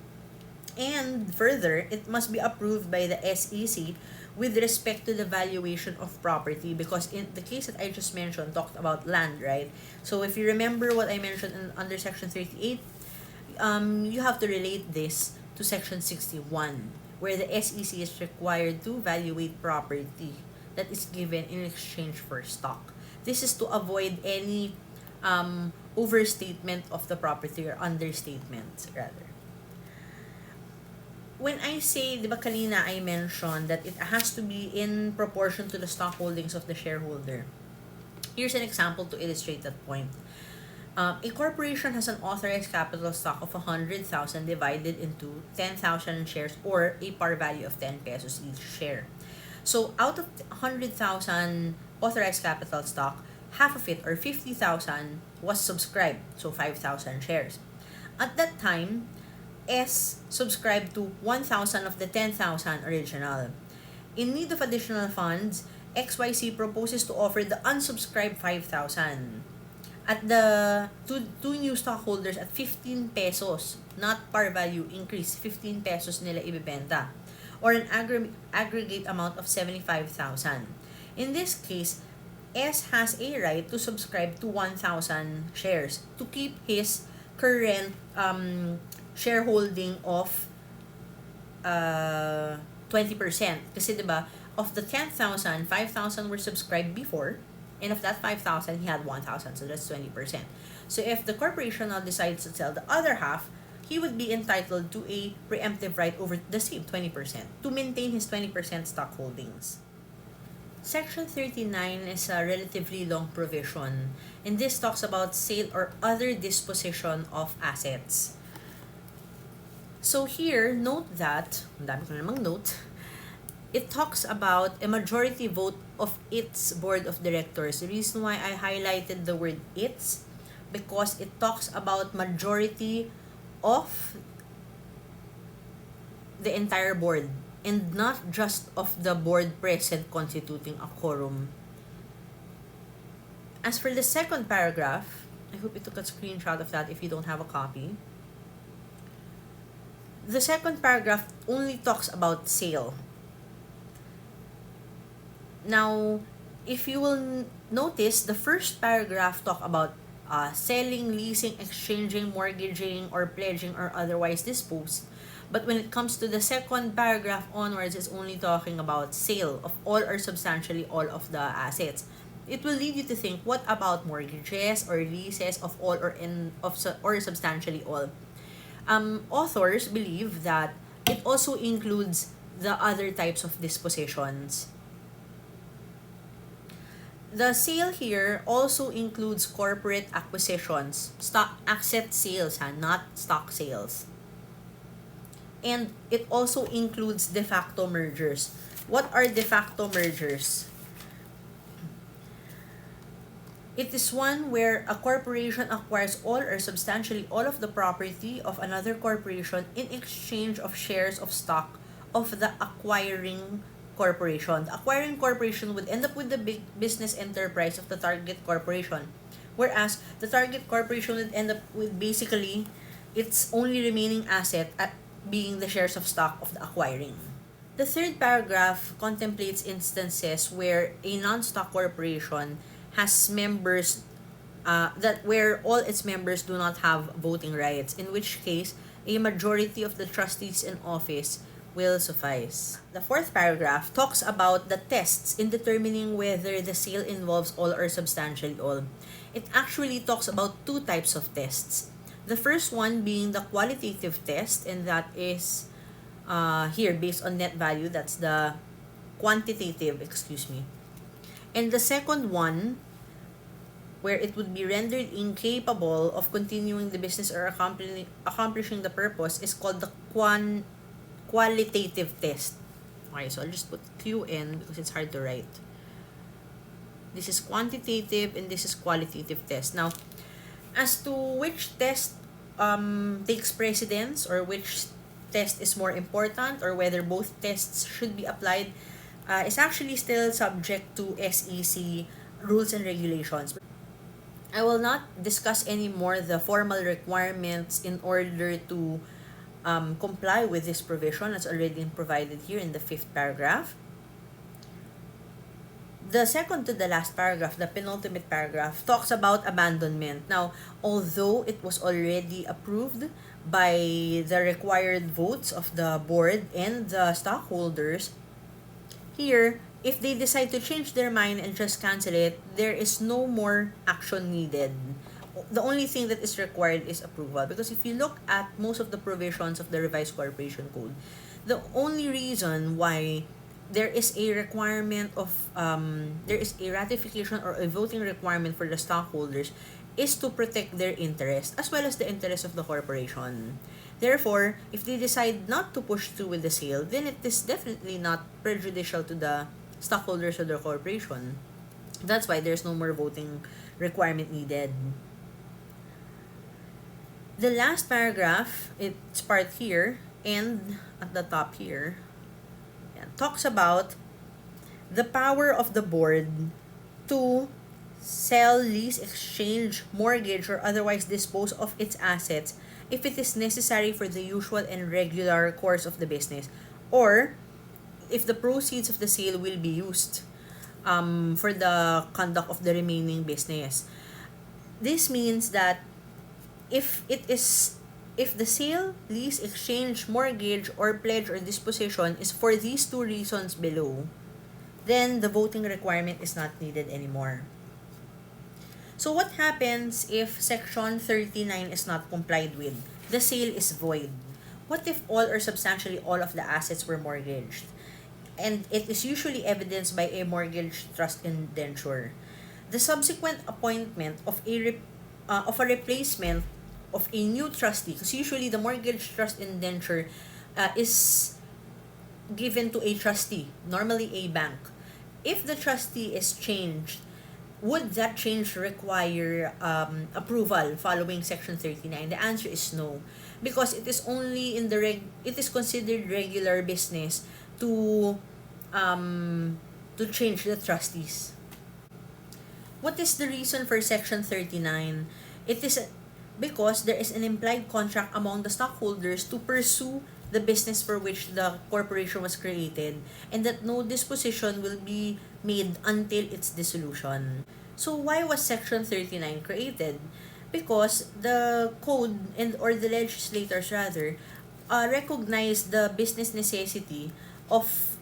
And further, it must be approved by the SEC with respect to the valuation of property, because in the case that I just mentioned talked about land, right? So if you remember what I mentioned under section 38, you have to relate this to section 61, where the SEC is required to valuate property that is given in exchange for stock. This is to avoid any overstatement of the property or understatement rather. When I say, di ba kanina I mentioned that it has to be in proportion to the stock holdings of the shareholder. Here's an example to illustrate that point. A corporation has an authorized capital stock of 100,000 divided into 10,000 shares or a par value of 10 pesos each share. So out of 100,000 authorized capital stock, half of it or 50,000 was subscribed, so 5,000 shares. At that time, S subscribed to 1,000 of the 10,000 original. In need of additional funds, XYZ proposes to offer the unsubscribed 5,000 at the two new stockholders at 15 pesos, not par value increase, 15 pesos nila ibebenta, or an aggregate amount of 75,000. In this case, S has a right to subscribe to 1,000 shares to keep his current shareholding of 20%. Kasi 'di ba, of the 10,000, 5,000 were subscribed before And of that 5,000, he had 1,000, so that's 20%. So if the corporation now decides to sell the other half, he would be entitled to a preemptive right over the same 20% to maintain his 20% stock holdings. Section 39 is a relatively long provision, and this talks about sale or other disposition of assets. So here, note that, ang dami ko namang note, it talks about a majority vote of its board of directors. The reason why I highlighted the word its, because it talks about majority of the entire board and not just of the board present constituting a quorum. As for the second paragraph, I hope you took a screenshot of that if you don't have a copy. The second paragraph only talks about sale. Now, if you will notice, the first paragraph talk about selling, leasing, exchanging, mortgaging, or pledging or otherwise disposed. But when it comes to the second paragraph onwards, it's only talking about sale of all or substantially all of the assets. It will lead you to think, what about mortgages or leases of all or substantially all? Authors believe that it also includes the other types of dispositions. The sale here also includes corporate acquisitions, stock asset sales, not stock sales. And it also includes de facto mergers. What are de facto mergers? It is one where a corporation acquires all or substantially all of the property of another corporation in exchange of shares of stock of the acquiring corporation. The acquiring corporation would end up with the big business enterprise of the target corporation, whereas the target corporation would end up with basically its only remaining asset at being the shares of stock of the acquiring. The third paragraph contemplates instances where a non-stock corporation has members that where all its members do not have voting rights, in which case a majority of the trustees in office will suffice. The fourth paragraph talks about the tests in determining whether the sale involves all or substantially all. It actually talks about two types of tests. The first one being the qualitative test, and that is here based on net value. That's the quantitative, And the second one, where it would be rendered incapable of continuing the business or accomplishing the purpose, is called the qualitative test. Okay, so I'll just put QN because it's hard to write. This is quantitative and this is qualitative test. Now, as to which test takes precedence or which test is more important or whether both tests should be applied is actually still subject to SEC rules and regulations. I will not discuss anymore the formal requirements in order to comply with this provision that's already provided here in the fifth paragraph. The second to the last paragraph, the penultimate paragraph, talks about abandonment. Now, although it was already approved by the required votes of the board and the stockholders, here, if they decide to change their mind and just cancel it, there is no more action needed. The only thing that is required is approval. Because if you look at most of the provisions of the Revised Corporation Code, the only reason why there is a requirement of there is a ratification or a voting requirement for the stockholders is to protect their interest as well as the interest of the corporation. Therefore, if they decide not to push through with the sale, then it is definitely not prejudicial to the stockholders of the corporation. That's why there's no more voting requirement needed. The last paragraph, it's part here and at the top here, talks about the power of the board to sell, lease, exchange, mortgage, or otherwise dispose of its assets if it is necessary for the usual and regular course of the business, or if the proceeds of the sale will be used for the conduct of the remaining business. This means that if the sale, lease, exchange, mortgage, or pledge or disposition is for these two reasons below, then the voting requirement is not needed anymore. So what happens if Section 39 is not complied with? The sale is void. What if all or substantially all of the assets were mortgaged? And it is usually evidenced by a mortgage trust indenture. The subsequent appointment of a replacement of a new trustee, because usually the mortgage trust indenture is given to a trustee, normally a bank. If the trustee is changed, would that change require approval following Section 39? The answer is no, because it is only in the it is considered regular business to change the trustees. What is the reason for Section 39? It is because there is an implied contract among the stockholders to pursue the business for which the corporation was created, and that no disposition will be made until its dissolution. So why was Section 39 created? Because the code and or the legislators rather recognized the business necessity of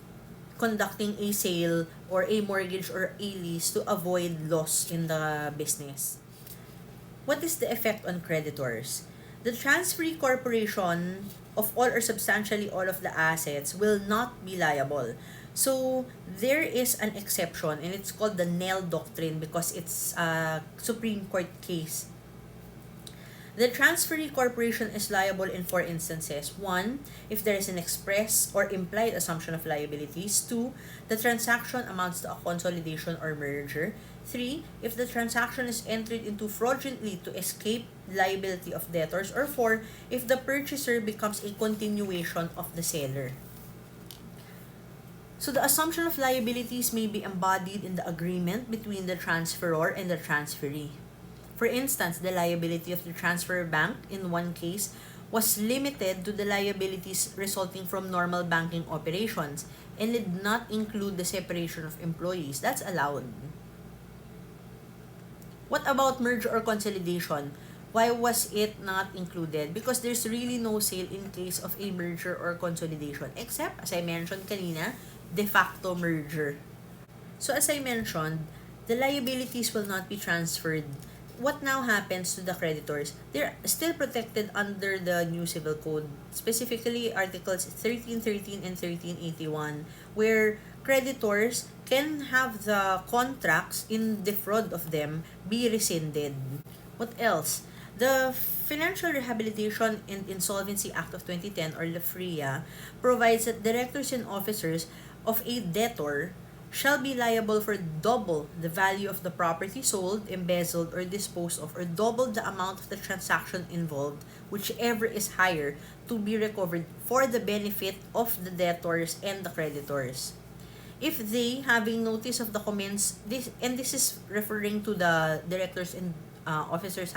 conducting a sale or a mortgage or a lease to avoid loss in the business. What is the effect on creditors? The transferee corporation of all or substantially all of the assets will not be liable. So there is an exception, and it's called the Nell Doctrine because it's a Supreme Court case. The transferee corporation is liable in four instances. One, if there is an express or implied assumption of liabilities. Two, the transaction amounts to a consolidation or merger. Three, if the transaction is entered into fraudulently to escape liability of debtors. Or four, if the purchaser becomes a continuation of the seller. So the assumption of liabilities may be embodied in the agreement between the transferor and the transferee. For instance, the liability of the transfer bank in one case was limited to the liabilities resulting from normal banking operations and did not include the separation of employees. That's allowed. What about merger or consolidation? Why was it not included? Because there's really no sale in case of a merger or consolidation, except, as I mentioned kanina, de facto merger. So as I mentioned, the liabilities will not be transferred. What now happens to the creditors? They're still protected under the new civil code, specifically articles 1313 and 1381, where creditors can have the contracts in defraud of them be rescinded. What else? The Financial Rehabilitation and Insolvency Act of 2010, or the FRIA, provides that directors and officers of a debtor shall be liable for double the value of the property sold, embezzled, or disposed of, or double the amount of the transaction involved, whichever is higher, to be recovered for the benefit of the debtors and the creditors. If they, having notice of the this is referring to the directors and officers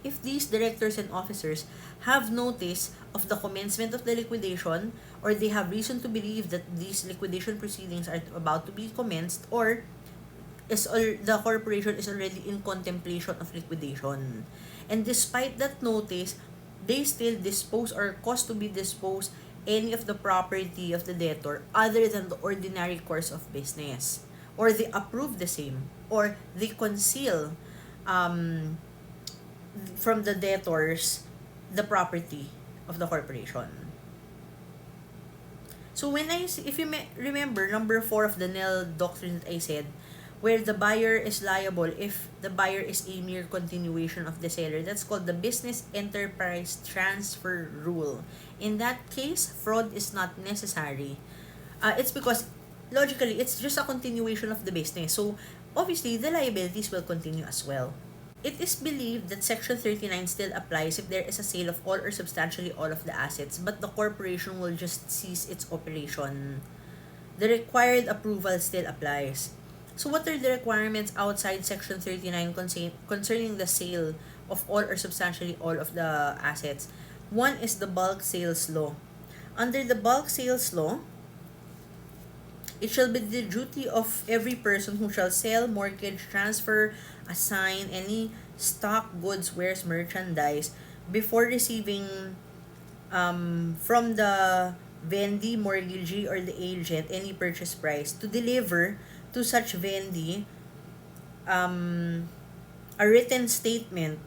if these directors and officers have notice of the commencement of the liquidation, or they have reason to believe that these liquidation proceedings are about to be commenced, or the corporation is already in contemplation of liquidation, and despite that notice, they still dispose or cause to be disposed any of the property of the debtor other than the ordinary course of business, or they approve the same, or they conceal from the debtors the property of the corporation. So if you remember number 4 of the Nell Doctrine that I said, where the buyer is liable if the buyer is a mere continuation of the seller, that's called the Business Enterprise Transfer Rule. In that case, fraud is not necessary. It's because logically it's just a continuation of the business, so obviously the liabilities will continue as well. It is believed that Section 39 still applies if there is a sale of all or substantially all of the assets, but the corporation will just cease its operation. The required approval still applies. So what are the requirements outside Section 39 concerning the sale of all or substantially all of the assets? One is the bulk sales law. Under the bulk sales law, it shall be the duty of every person who shall sell, mortgage, transfer, assign any stock, goods, wares, merchandise before receiving from the vendee, mortgagee, or the agent any purchase price, to deliver to such vendee a written statement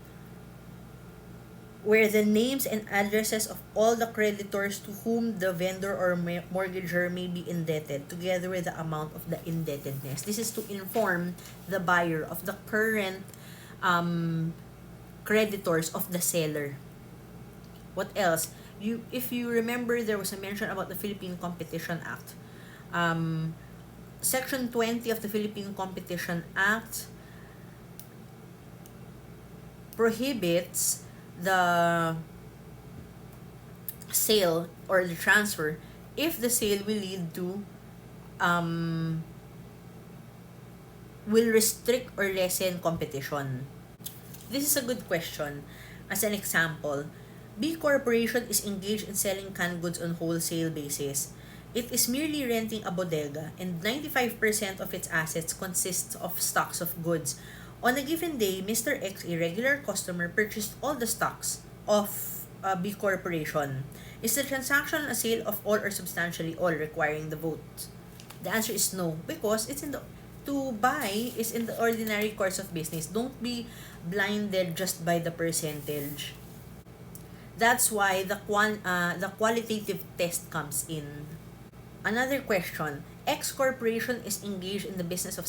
where the names and addresses of all the creditors to whom the vendor or mortgager may be indebted, together with the amount of the indebtedness. This is to inform the buyer of the current um, creditors of the seller. What else? If you remember, there was a mention about the Philippine Competition Act. Section 20 of the Philippine Competition Act prohibits the sale or the transfer if the sale will lead to will restrict or lessen competition. This is a good question. As an example, B Corporation is engaged in selling canned goods on wholesale basis. It is merely renting a bodega, and 95% of its assets consists of stocks of goods. On a given day, Mr. X, a regular customer, purchased all the stocks of B Corporation. Is the transaction a sale of all or substantially all, requiring the vote? The answer is no, because it's in the to buy is in the ordinary course of business. Don't be blinded just by the percentage. That's why the qualitative test comes in. Another question. X Corporation is engaged in the business of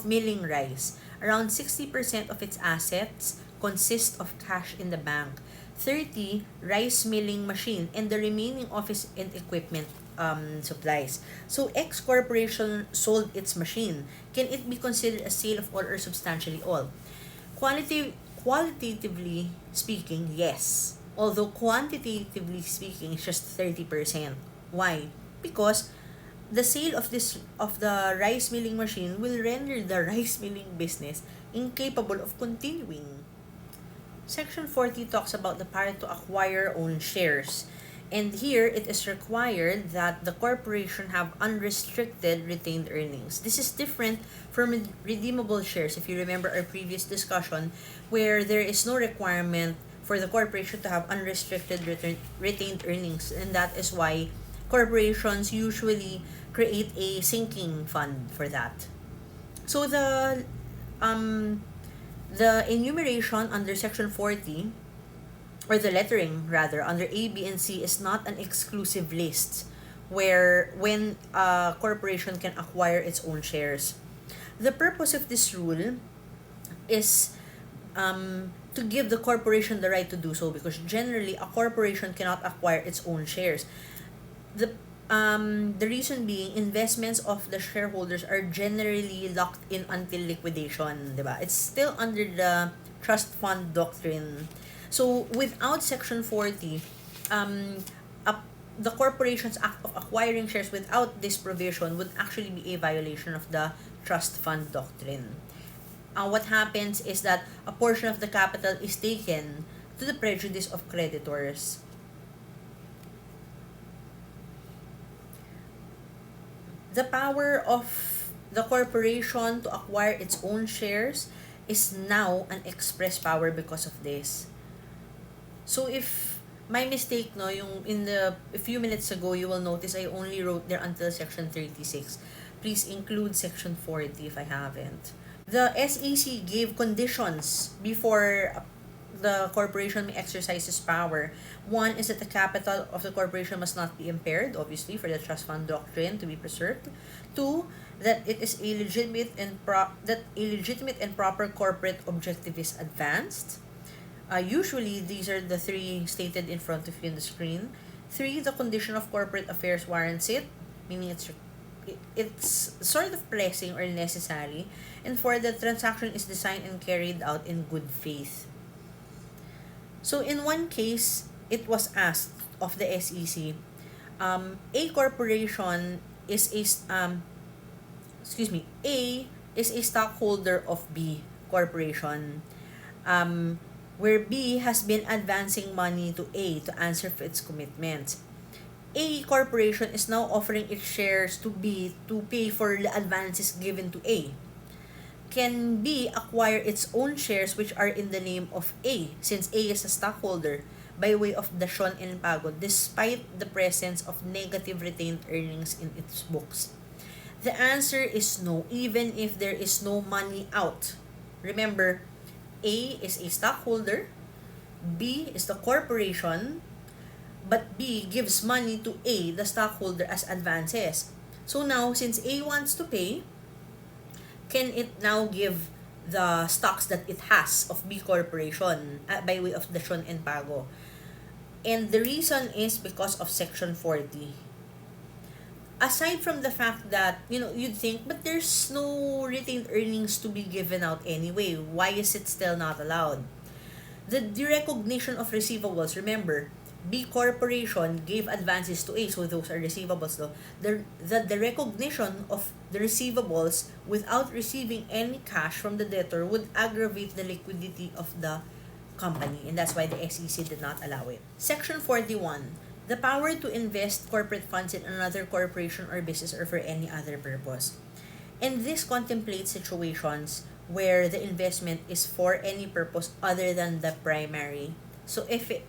milling rice. Around 60% of its assets consist of cash in the bank, 30 rice milling machine, and the remaining office and equipment supplies. So X Corporation sold its machine. Can it be considered a sale of all or substantially all? Qualitatively speaking, yes. Although quantitatively speaking, it's just 30%. Why? Because the sale of the rice milling machine will render the rice milling business incapable of continuing. Section 40 talks about the power to acquire own shares. And here, it is required that the corporation have unrestricted retained earnings. This is different from redeemable shares, if you remember our previous discussion, where there is no requirement for the corporation to have unrestricted retained earnings. And that is why corporations usually create a sinking fund for that. So the enumeration under section 40, or the lettering rather, under A, B, and C is not an exclusive list where when a corporation can acquire its own shares. The purpose of this rule is to give the corporation the right to do so, because generally a corporation cannot acquire its own shares. The reason being, investments of the shareholders are generally locked in until liquidation, diba? It's still under the trust fund doctrine. So without section 40, the corporation's act of acquiring shares without this provision would actually be a violation of the trust fund doctrine. What happens is that a portion of the capital is taken to the prejudice of creditors. The power of the corporation to acquire its own shares is now an express power because of this. So if my mistake, no, yung a few minutes ago, you will notice I only wrote there until section 36. Please include section 40 if I haven't. The SEC gave conditions before the corporation may exercise its power. One is that the capital of the corporation must not be impaired, obviously, for the trust fund doctrine to be preserved. Two, that it is a legitimate and proper corporate objective is advanced. Usually, these are the three stated in front of you in the screen. Three, the condition of corporate affairs warrants it, meaning it's sort of pressing or necessary. And four, the transaction is designed and carried out in good faith. So in one case, it was asked of the SEC, A corporation is A is a stockholder of B corporation, where B has been advancing money to A to answer for its commitments. A corporation is now offering its shares to B to pay for the advances given to A. Can B acquire its own shares which are in the name of A, since A is a stockholder, by way of dasyon and pagod, despite the presence of negative retained earnings in its books? The answer is no, even if there is no money out. Remember, A is a stockholder, B is the corporation, but B gives money to A, the stockholder, as advances. So now, since A wants to pay, can it now give the stocks that it has of B Corporation by way of dasyon and pago? And the reason is because of Section 40. Aside from the fact that, you'd think, but there's no retained earnings to be given out anyway. Why is it still not allowed? The derecognition of receivables, remember, B Corporation gave advances to A, so those are receivables though. The recognition of the receivables without receiving any cash from the debtor would aggravate the liquidity of the company, and that's why the SEC did not allow it. Section 41, the power to invest corporate funds in another corporation or business or for any other purpose. And this contemplates situations where the investment is for any purpose other than the primary. So if it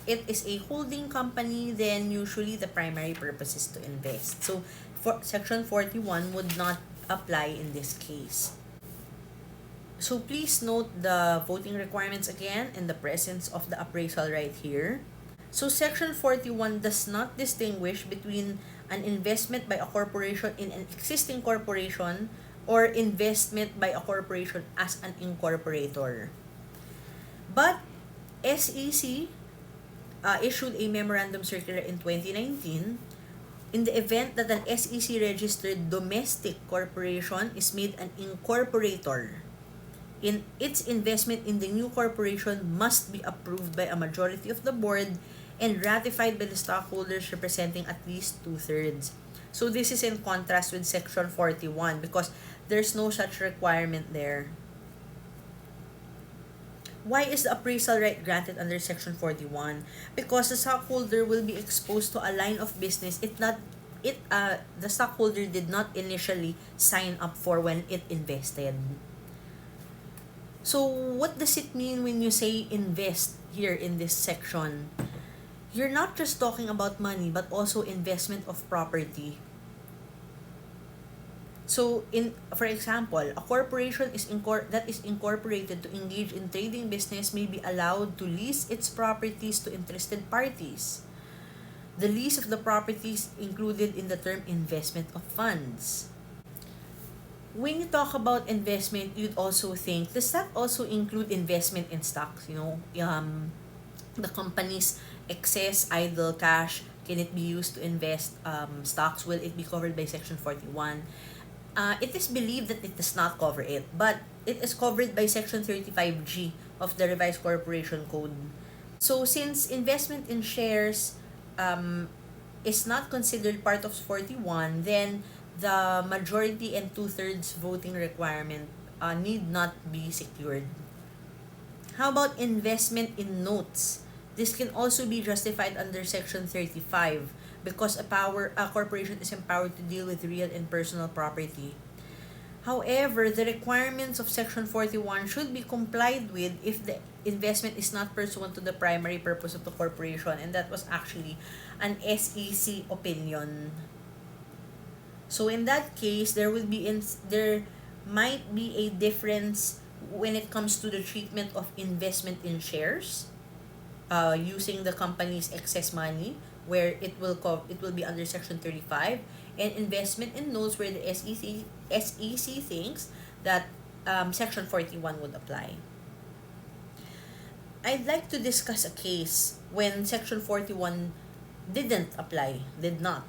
is a holding company, then usually the primary purpose is to invest. So for Section 41 would not apply in this case. So please note the voting requirements again and the presence of the appraisal right here. So Section 41 does not distinguish between an investment by a corporation in an existing corporation or investment by a corporation as an incorporator. But SEC issued a memorandum circular in 2019 in the event that an SEC-registered domestic corporation is made an incorporator. In its investment in the new corporation must be approved by a majority of the board and ratified by the stockholders representing at least 2/3. So this is in contrast with Section 41 because there's no such requirement there. Why is the appraisal right granted under Section 41? Because the stockholder will be exposed to a line of business the stockholder did not initially sign up for when it invested. So what does it mean when you say invest here in this section? You're not just talking about money but also investment of property. So for example, a corporation that is incorporated to engage in trading business may be allowed to lease its properties to interested parties. The lease of the properties included in the term investment of funds. When you talk about investment, you'd also think, does that also include investment in stocks? The company's excess idle cash, can it be used to invest stocks? Will it be covered by Section 41? It is believed that it does not cover it, but it is covered by Section 35G of the Revised Corporation Code. So since investment in shares is not considered part of 41, then the majority and 2/3 voting requirement need not be secured. How about investment in notes? This can also be justified under Section 35 because a corporation is empowered to deal with real and personal property. However, the requirements of Section 41 should be complied with if the investment is not pursuant to the primary purpose of the corporation, and that was actually an SEC opinion. So in that case, there might be a difference when it comes to the treatment of investment in shares, using the company's excess money, where it will be under Section 35, and investment in notes where the SEC thinks that Section 41 would apply. I'd like to discuss a case when Section 41 did not.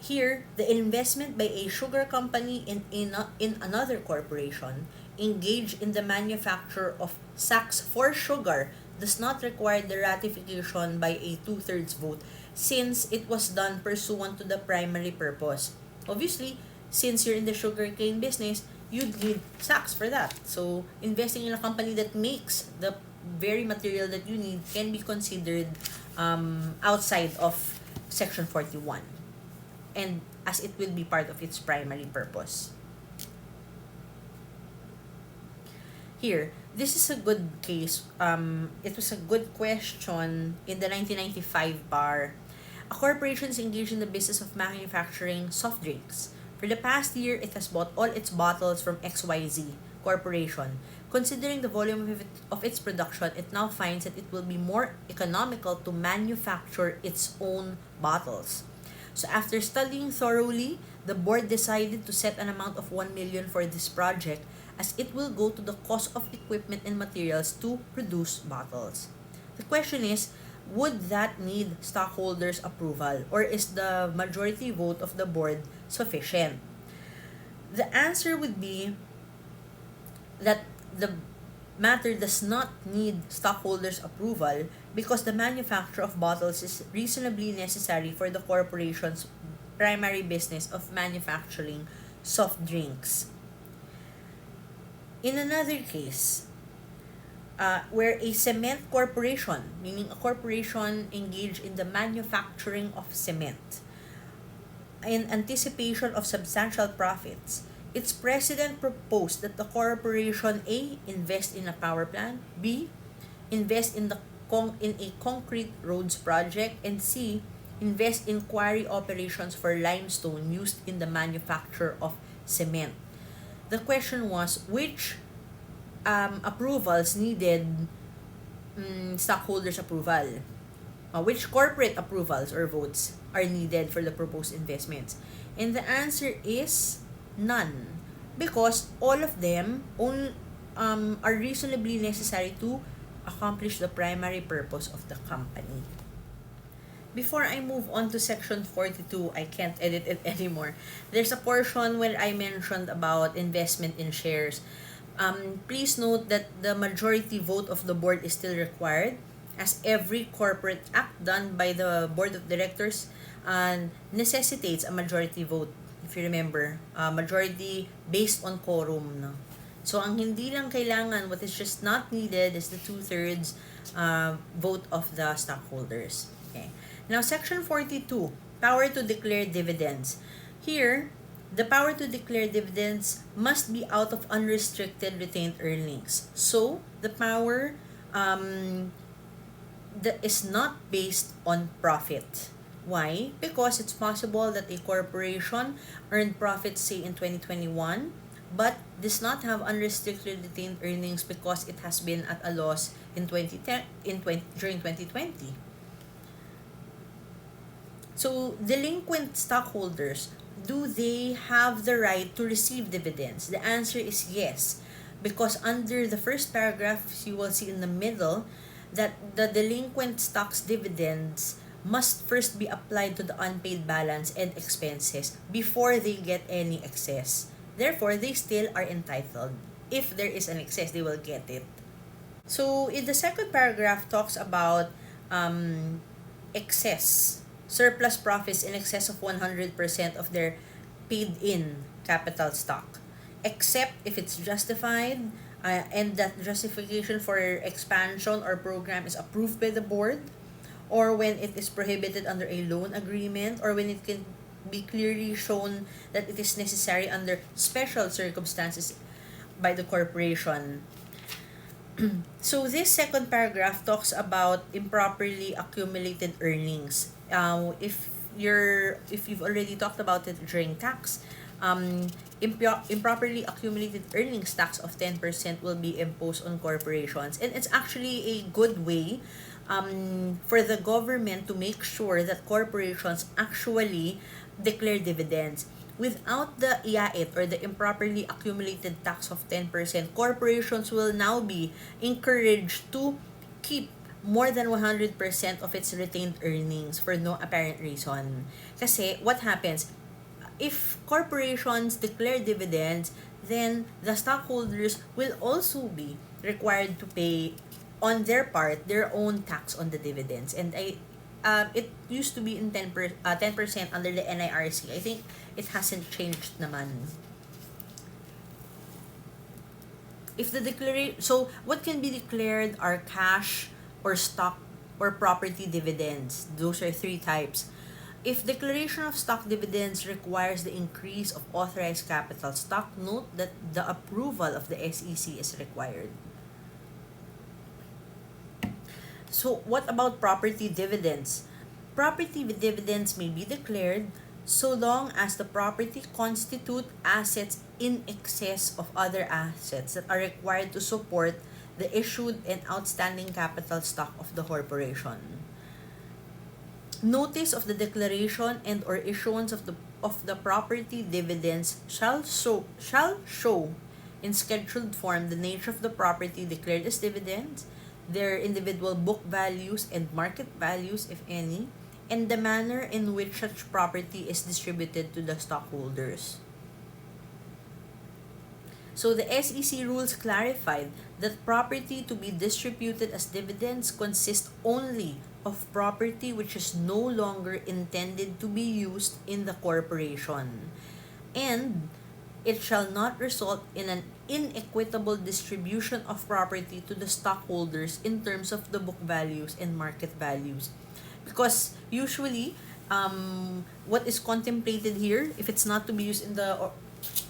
Here, the investment by a sugar company in another corporation engaged in the manufacture of sacks for sugar does not require the ratification by a 2/3 vote since it was done pursuant to the primary purpose. Obviously, since you're in the sugarcane business, you'd need sacks for that. So, investing in a company that makes the very material that you need can be considered outside of Section 41. And as it will be part of its primary purpose. Here, this is a good case. It was a good question in the 1995 bar. A corporation is engaged in the business of manufacturing soft drinks. For the past year, it has bought all its bottles from XYZ Corporation, Considering the volume of its production, it now finds that it will be more economical to manufacture its own bottles. So after studying thoroughly, the board decided to set an amount of 1 million for this project as it will go to the cost of equipment and materials to produce bottles. The question is, would that need stockholders' approval or is the majority vote of the board sufficient? The answer would be that the matter does not need stockholders' approval because the manufacture of bottles is reasonably necessary for the corporation's primary business of manufacturing soft drinks. In another case, where a cement corporation, meaning a corporation engaged in the manufacturing of cement, in anticipation of substantial profits, its president proposed that the corporation A invest in a power plant, B invest in a concrete roads project, and C invest in quarry operations for limestone used in the manufacture of cement. The question was which approvals needed stockholders' approval. Which corporate approvals or votes are needed for the proposed investments? And the answer is none. Because all of them are reasonably necessary to accomplish the primary purpose of the company. Before I move on to section 42, I can't edit it anymore. There's a portion where I mentioned about investment in shares. Please note that the majority vote of the board is still required, as every corporate act done by the board of directors necessitates a majority vote. If you remember, majority based on quorum. No? So, ang hindi lang kailangan, what is just not needed is the 2/3 vote of the stockholders. Okay. Now, section 42, power to declare dividends. Here, the power to declare dividends must be out of unrestricted retained earnings. So, the power that is not based on profit. Why? Because it's possible that a corporation earned profits, say, in 2021, but does not have unrestricted retained earnings because it has been at a loss in during 2020. So, delinquent stockholders, do they have the right to receive dividends? The answer is yes, because under the first paragraph, you will see in the middle that the delinquent stocks dividends must first be applied to the unpaid balance and expenses before they get any excess. Therefore, they still are entitled. If there is an excess, they will get it. So, in the second paragraph talks about excess, surplus profits in excess of 100% of their paid-in capital stock, except if it's justified and that justification for expansion or program is approved by the board, or when it is prohibited under a loan agreement, or when it can be clearly shown that it is necessary under special circumstances by the corporation. So this second paragraph talks about improperly accumulated earnings. If you've already talked about it during tax, improperly accumulated earnings tax of 10% will be imposed on corporations, and it's actually a good way for the government to make sure that corporations actually declare dividends. Without the IAIT or the improperly accumulated tax of 10%, corporations will now be encouraged to keep more than 100% of its retained earnings for no apparent reason. Kasi what happens? If corporations declare dividends, then the stockholders will also be required to pay on their part their own tax on the dividends. And it used to be in 10% under the NIRC. I think it hasn't changed naman. If the so what can be declared are cash or stock or property dividends. Those are three types. If declaration of stock dividends requires the increase of authorized capital stock, note that the approval of the SEC is required. So, what about property dividends? Property dividends may be declared so long as the property constitute assets in excess of other assets that are required to support the issued and outstanding capital stock of the corporation. Notice of the declaration and or issuance of the property dividends shall show in scheduled form the nature of the property declared as dividends, their individual book values and market values, if any, and the manner in which such property is distributed to the stockholders. So the SEC rules clarified that property to be distributed as dividends consists only of property which is no longer intended to be used in the corporation, and it shall not result in an inequitable distribution of property to the stockholders in terms of the book values and market values. Because usually, what is contemplated here, if it's not to be used in the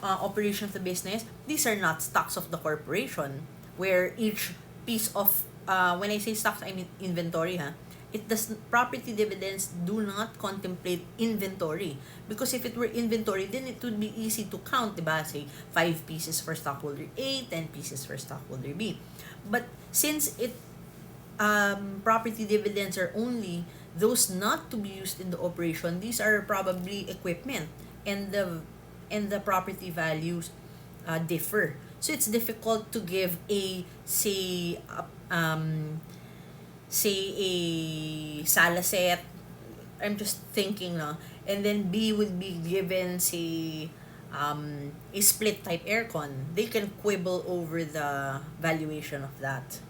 operation of the business, these are not stocks of the corporation, where each piece of, when I say stocks, I mean inventory, ha? It does property dividends do not contemplate inventory, because if it were inventory, then it would be easy to count, diba? Say 5 pieces for stockholder A, 10 pieces for stockholder B. But since property dividends are only those not to be used in the operation, these are probably equipment, and the property values differ. So it's difficult to give say a sala set. I'm just thinking, no, and then B would be given, say, a split type aircon. They can quibble over the valuation of that.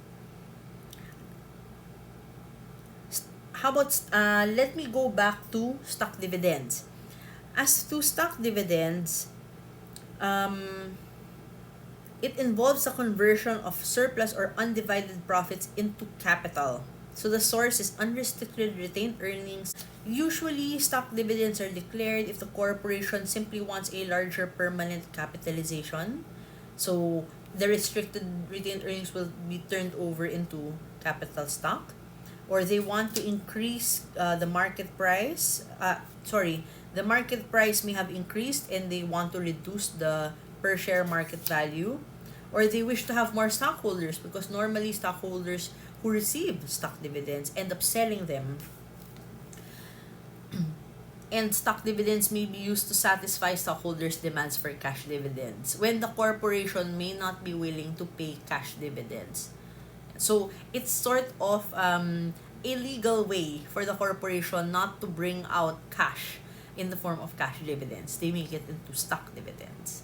How about let me go back to stock dividends. As to stock dividends, um, it involves the conversion of surplus or undivided profits into capital. So the source is unrestricted retained earnings. Usually, stock dividends are declared if the corporation simply wants a larger permanent capitalization. So the restricted retained earnings will be turned over into capital stock, or they want to increase the market price. The market price may have increased and they want to reduce the per share market value, or they wish to have more stockholders, because normally stockholders who receive stock dividends end up selling them, and stock dividends may be used to satisfy stockholders' demands for cash dividends when the corporation may not be willing to pay cash dividends. So it's sort of a legal way for the corporation not to bring out cash in the form of cash dividends. They make it into stock dividends.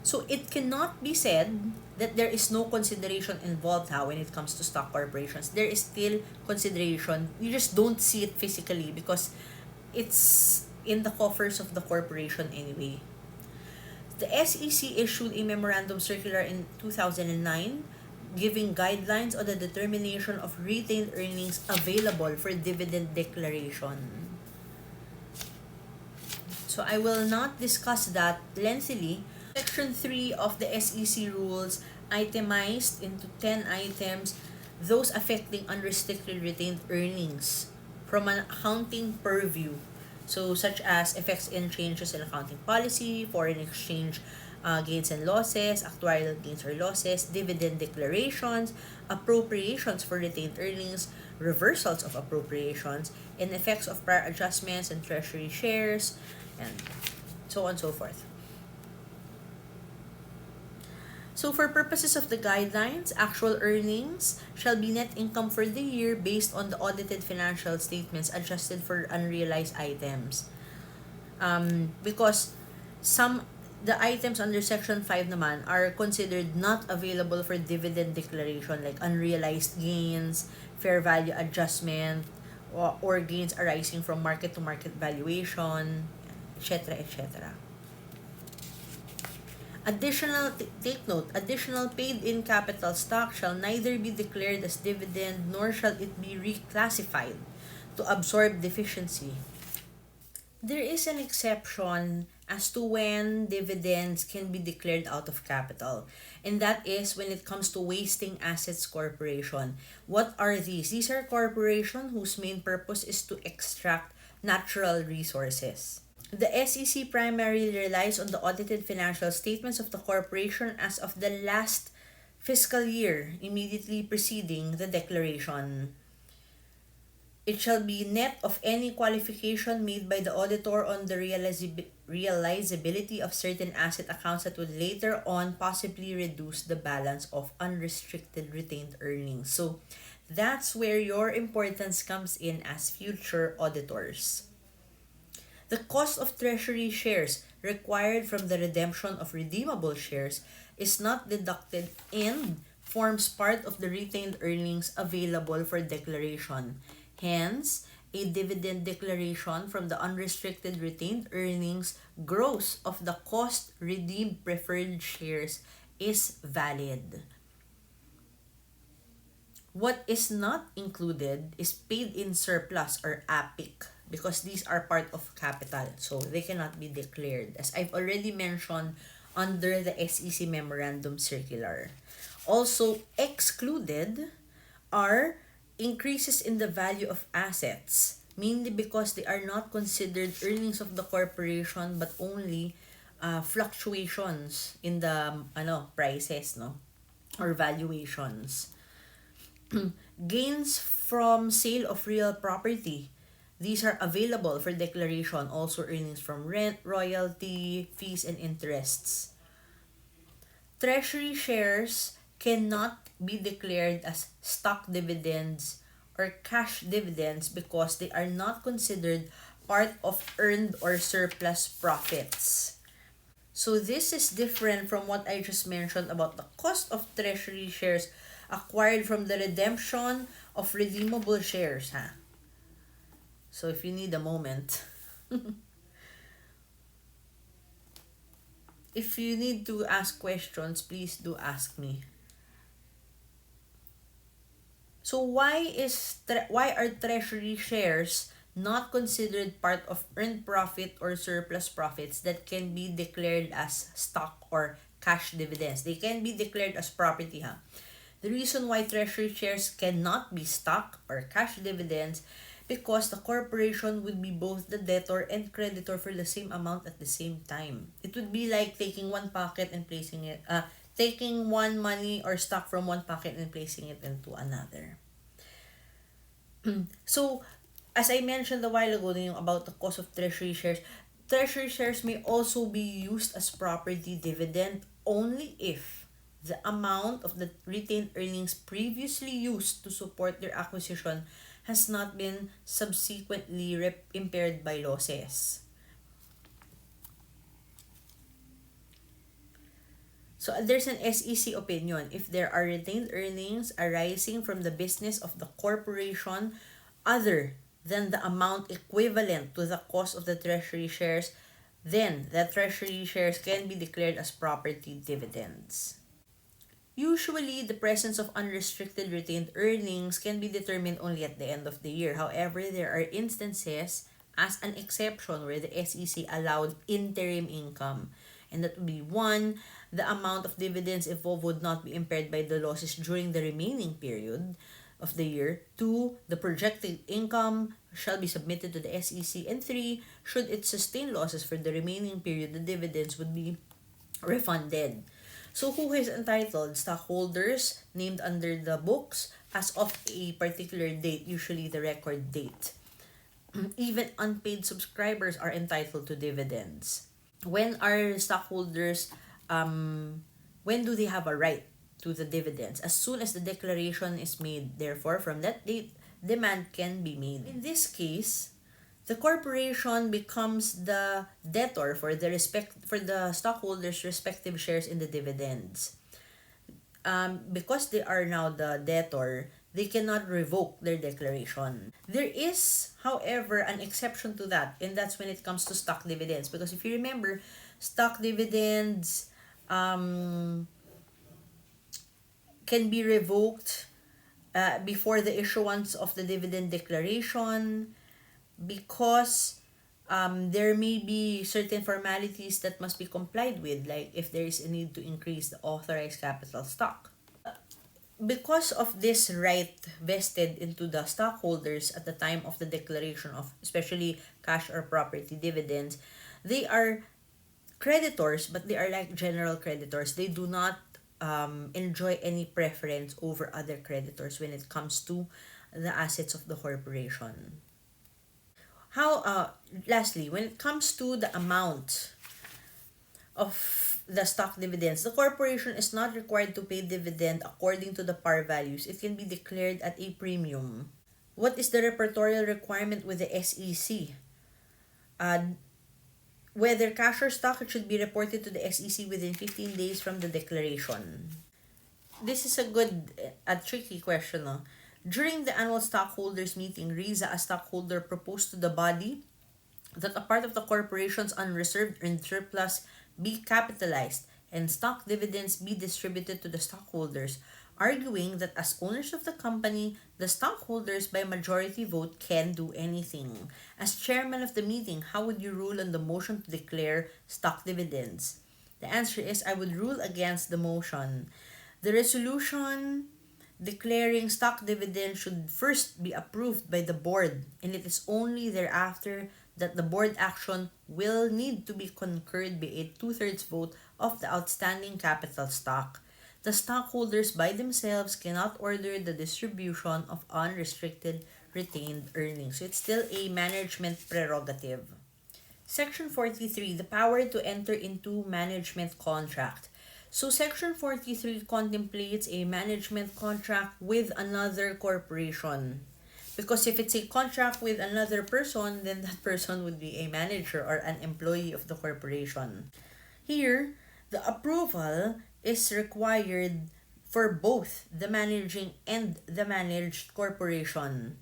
So it cannot be said that there is no consideration involved how when it comes to stock corporations. There is still consideration. You just don't see it physically because it's in the coffers of the corporation anyway. The SEC issued a memorandum circular in 2009 giving guidelines on the determination of retained earnings available for dividend declaration. So I will not discuss that lengthily. Section 3 of the SEC rules itemized into 10 items those affecting unrestricted retained earnings from an accounting purview. So such as effects in changes in accounting policy, foreign exchange gains and losses, actuarial gains or losses, dividend declarations, appropriations for retained earnings, reversals of appropriations, and effects of prior adjustments and treasury shares, and so on and so forth. So for purposes of the guidelines, actual earnings shall be net income for the year based on the audited financial statements adjusted for unrealized items. Because the items under Section 5 naman are considered not available for dividend declaration, like unrealized gains, fair value adjustment, or gains arising from market-to-market valuation, etc., etc. Additional paid-in capital stock shall neither be declared as dividend nor shall it be reclassified to absorb deficiency. There is an exception as to when dividends can be declared out of capital, and that is when it comes to wasting assets corporation. What are these? These are corporations whose main purpose is to extract natural resources. The SEC primarily relies on the audited financial statements of the corporation as of the last fiscal year immediately preceding the declaration. It shall be net of any qualification made by the auditor on the realizability of certain asset accounts that would later on possibly reduce the balance of unrestricted retained earnings. So that's where your importance comes in as future auditors. The cost of treasury shares required from the redemption of redeemable shares is not deducted and forms part of the retained earnings available for declaration. Hence, a dividend declaration from the unrestricted retained earnings gross of the cost redeemed preferred shares is valid. What is not included is paid in surplus or APIC because these are part of capital, so they cannot be declared, as I've already mentioned under the SEC Memorandum Circular. Also excluded are increases in the value of assets, mainly because they are not considered earnings of the corporation but only fluctuations in the prices, no, or valuations. Gains from sale of real property. These are available for declaration. Also earnings from rent, royalty, fees, and interests. Treasury shares cannot be declared as stock dividends or cash dividends because they are not considered part of earned or surplus profits. So this is different from what I just mentioned about the cost of treasury shares acquired from the redemption of redeemable shares. So if you need a moment, if you need to ask questions, please do ask me. So why are treasury shares not considered part of earned profit or surplus profits that can be declared as stock or cash dividends? They can be declared as property. The reason why treasury shares cannot be stock or cash dividends because the corporation would be both the debtor and creditor for the same amount at the same time. It would be like taking one pocket and taking one money or stock from one pocket and placing it into another. So, as I mentioned a while ago about the cost of treasury shares may also be used as property dividend only if the amount of the retained earnings previously used to support their acquisition has not been subsequently impaired by losses. So there's an SEC opinion. If there are retained earnings arising from the business of the corporation other than the amount equivalent to the cost of the treasury shares, then the treasury shares can be declared as property dividends. Usually, the presence of unrestricted retained earnings can be determined only at the end of the year. However, there are instances as an exception where the SEC allowed interim income. And that would be 1, the amount of dividends involved would not be impaired by the losses during the remaining period of the year. 2, the projected income shall be submitted to the SEC. And 3, should it sustain losses for the remaining period, the dividends would be refunded. So who is entitled? Stockholders named under the books as of a particular date, usually the record date. Even unpaid subscribers are entitled to dividends. When are stockholders, when do they have a right to the dividends? As soon as the declaration is made. Therefore, from that date, demand can be made. In this case, the corporation becomes the debtor for the stockholders' respective shares in the dividends. Because they are now the debtor, they cannot revoke their declaration. There is, however, an exception to that, and that's when it comes to stock dividends. Because if you remember, stock dividends can be revoked before the issuance of the dividend declaration because there may be certain formalities that must be complied with, like if there is a need to increase the authorized capital stock. because of this right vested into the stockholders at the time of the declaration of especially cash or property dividends, they are creditors, but they are like general creditors. They do not enjoy any preference over other creditors when it comes to the assets of the corporation. How lastly, when it comes to the amount of the stock dividends, the corporation is not required to pay dividend according to the par values. It can be declared at a premium. What is the repertorial requirement with the SEC? Uh, Whether cash or stock, it should be reported to the SEC within 15 days from the declaration. This is a good, a tricky question. No? During the annual stockholders meeting, Riza, a stockholder, proposed to the body that a part of the corporation's unreserved earned surplus be capitalized and stock dividends be distributed to the stockholders, arguing that as owners of the company, the stockholders by majority vote can do anything. As chairman of the meeting, how would you rule on the motion to declare stock dividends? The answer is I would rule against the motion. The resolution declaring stock dividends should first be approved by the board, and it is only thereafter that the board action will need to be concurred by a two-thirds vote of the outstanding capital stock. The stockholders by themselves cannot order the distribution of unrestricted retained earnings. So it's still a management prerogative. Section 43, the power to enter into management contract. So Section 43 contemplates a management contract with another corporation. Because if it's a contract with another person, then that person would be a manager or an employee of the corporation. Here, the approval is required for both the managing and the managed corporation.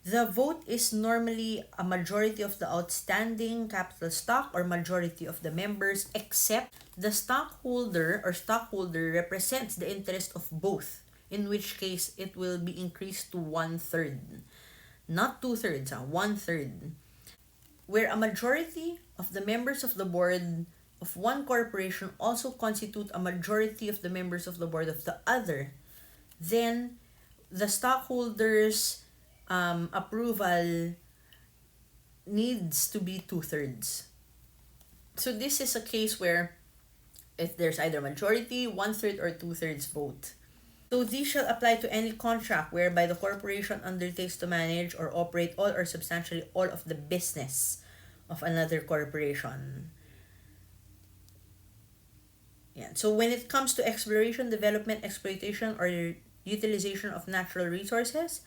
The vote is normally a majority of the outstanding capital stock or majority of the members, except the stockholder represents the interest of both, in which case it will be increased to one-third. Not two-thirds, one-third. Where a majority of the members of the board of one corporation also constitute a majority of the members of the board of the other, then the stockholders' approval needs to be two-thirds. So this is a case where if there's either majority, one-third, or two-thirds vote. So these shall apply to any contract whereby the corporation undertakes to manage or operate all or substantially all of the business of another corporation. Yeah. So when it comes to exploration, development, exploitation, or utilization of natural resources,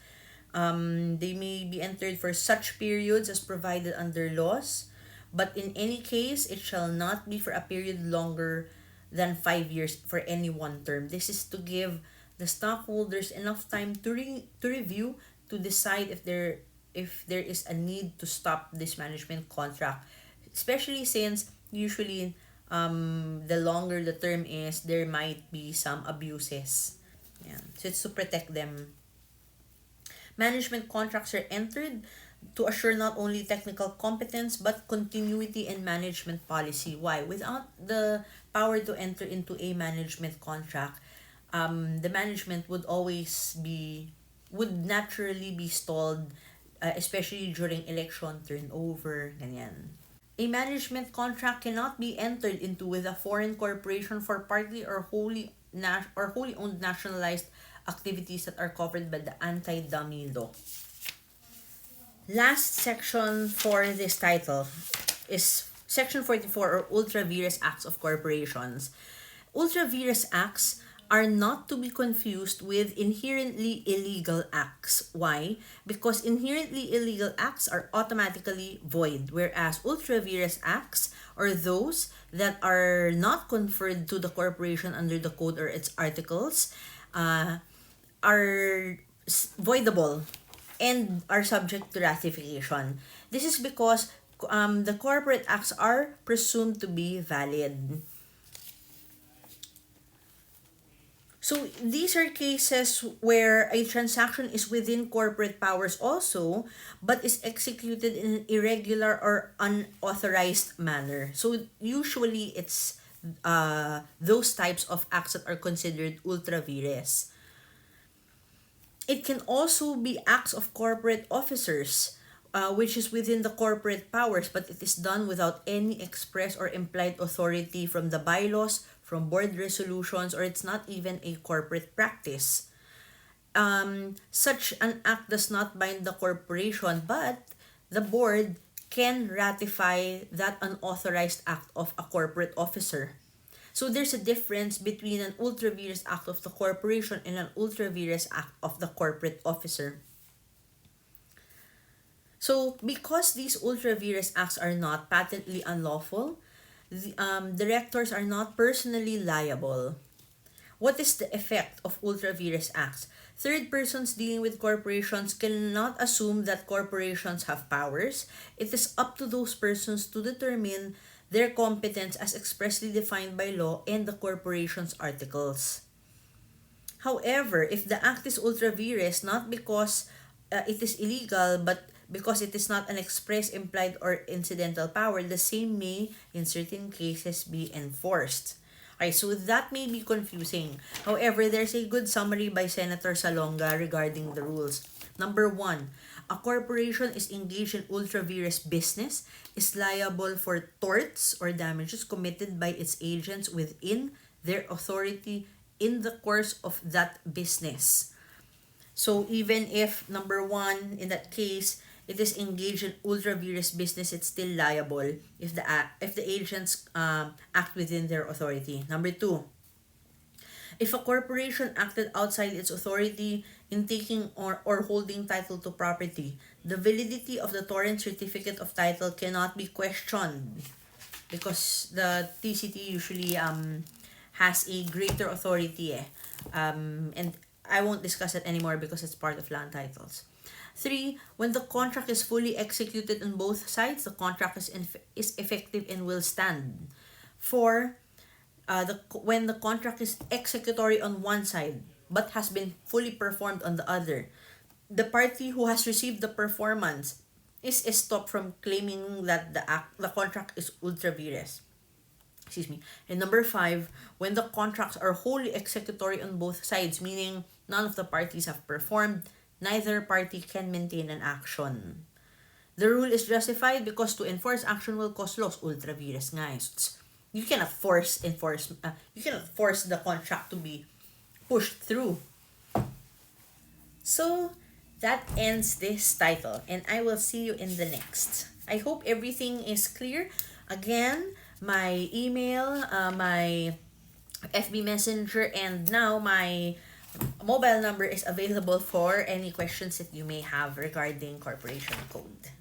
they may be entered for such periods as provided under laws, but in any case, it shall not be for a period longer than 5 years for any one term. This is to give the stockholders enough time to review, to decide if there is a need to stop this management contract, especially since usually the longer the term is, there might be some abuses. Yeah. So it's to protect them. Management contracts are entered to assure not only technical competence but continuity and management policy. Why? Without the power to enter into a management contract, the management would naturally be stalled, especially during election turnover, ganyan. A management contract cannot be entered into with a foreign corporation for partly or wholly owned nationalized activities that are covered by the anti-dummy law. Last section for this title is Section 44, or Ultra Vires Acts of Corporations. Ultra Vires Acts are not to be confused with inherently illegal acts. Why? Because inherently illegal acts are automatically void, whereas ultra vires acts are those that are not conferred to the corporation under the code or its articles, are voidable and are subject to ratification. This is because the corporate acts are presumed to be valid. So these are cases where a transaction is within corporate powers also, but is executed in an irregular or unauthorized manner. So usually it's those types of acts that are considered ultra vires. It can also be acts of corporate officers, which is within the corporate powers, but it is done without any express or implied authority from the bylaws, from board resolutions, or it's not even a corporate practice. Such an act does not bind the corporation, but the board can ratify that unauthorized act of a corporate officer. So there's a difference between an ultra vires act of the corporation and an ultra vires act of the corporate officer. So because these ultra vires acts are not patently unlawful, directors are not personally liable. What is the effect of ultra vires acts? Third persons dealing with corporations cannot assume that corporations have powers. It is up to those persons to determine their competence as expressly defined by law and the corporation's articles. However, if the act is ultra vires not because it is illegal but because it is not an express, implied, or incidental power, the same may, in certain cases, be enforced. Okay, so that may be confusing. However, there's a good summary by Senator Salonga regarding the rules. Number 1, a corporation is engaged in ultra vires business, is liable for torts or damages committed by its agents within their authority in the course of that business. So even if number 1 in that case it is engaged in ultra vires business, it's still liable if the agents act within their authority. Number 2, if a corporation acted outside its authority in taking or holding title to property, the validity of the torrent certificate of title cannot be questioned because the TCT usually has a greater authority and I won't discuss it anymore because it's part of land titles. 3, when the contract is fully executed on both sides, the contract is effective and will stand. 4, when the contract is executory on one side but has been fully performed on the other, the party who has received the performance is stopped from claiming that the contract is ultra vires. Excuse me. And number 5, when the contracts are wholly executory on both sides, meaning none of the parties have performed, neither party can maintain an action. The rule is justified because to enforce action will cause loss, ultra vires nga. You cannot force the contract to be pushed through. So that ends this title and I will see you in the next. I hope everything is clear. Again, my email, my FB Messenger, and now my mobile number is available for any questions that you may have regarding corporation code.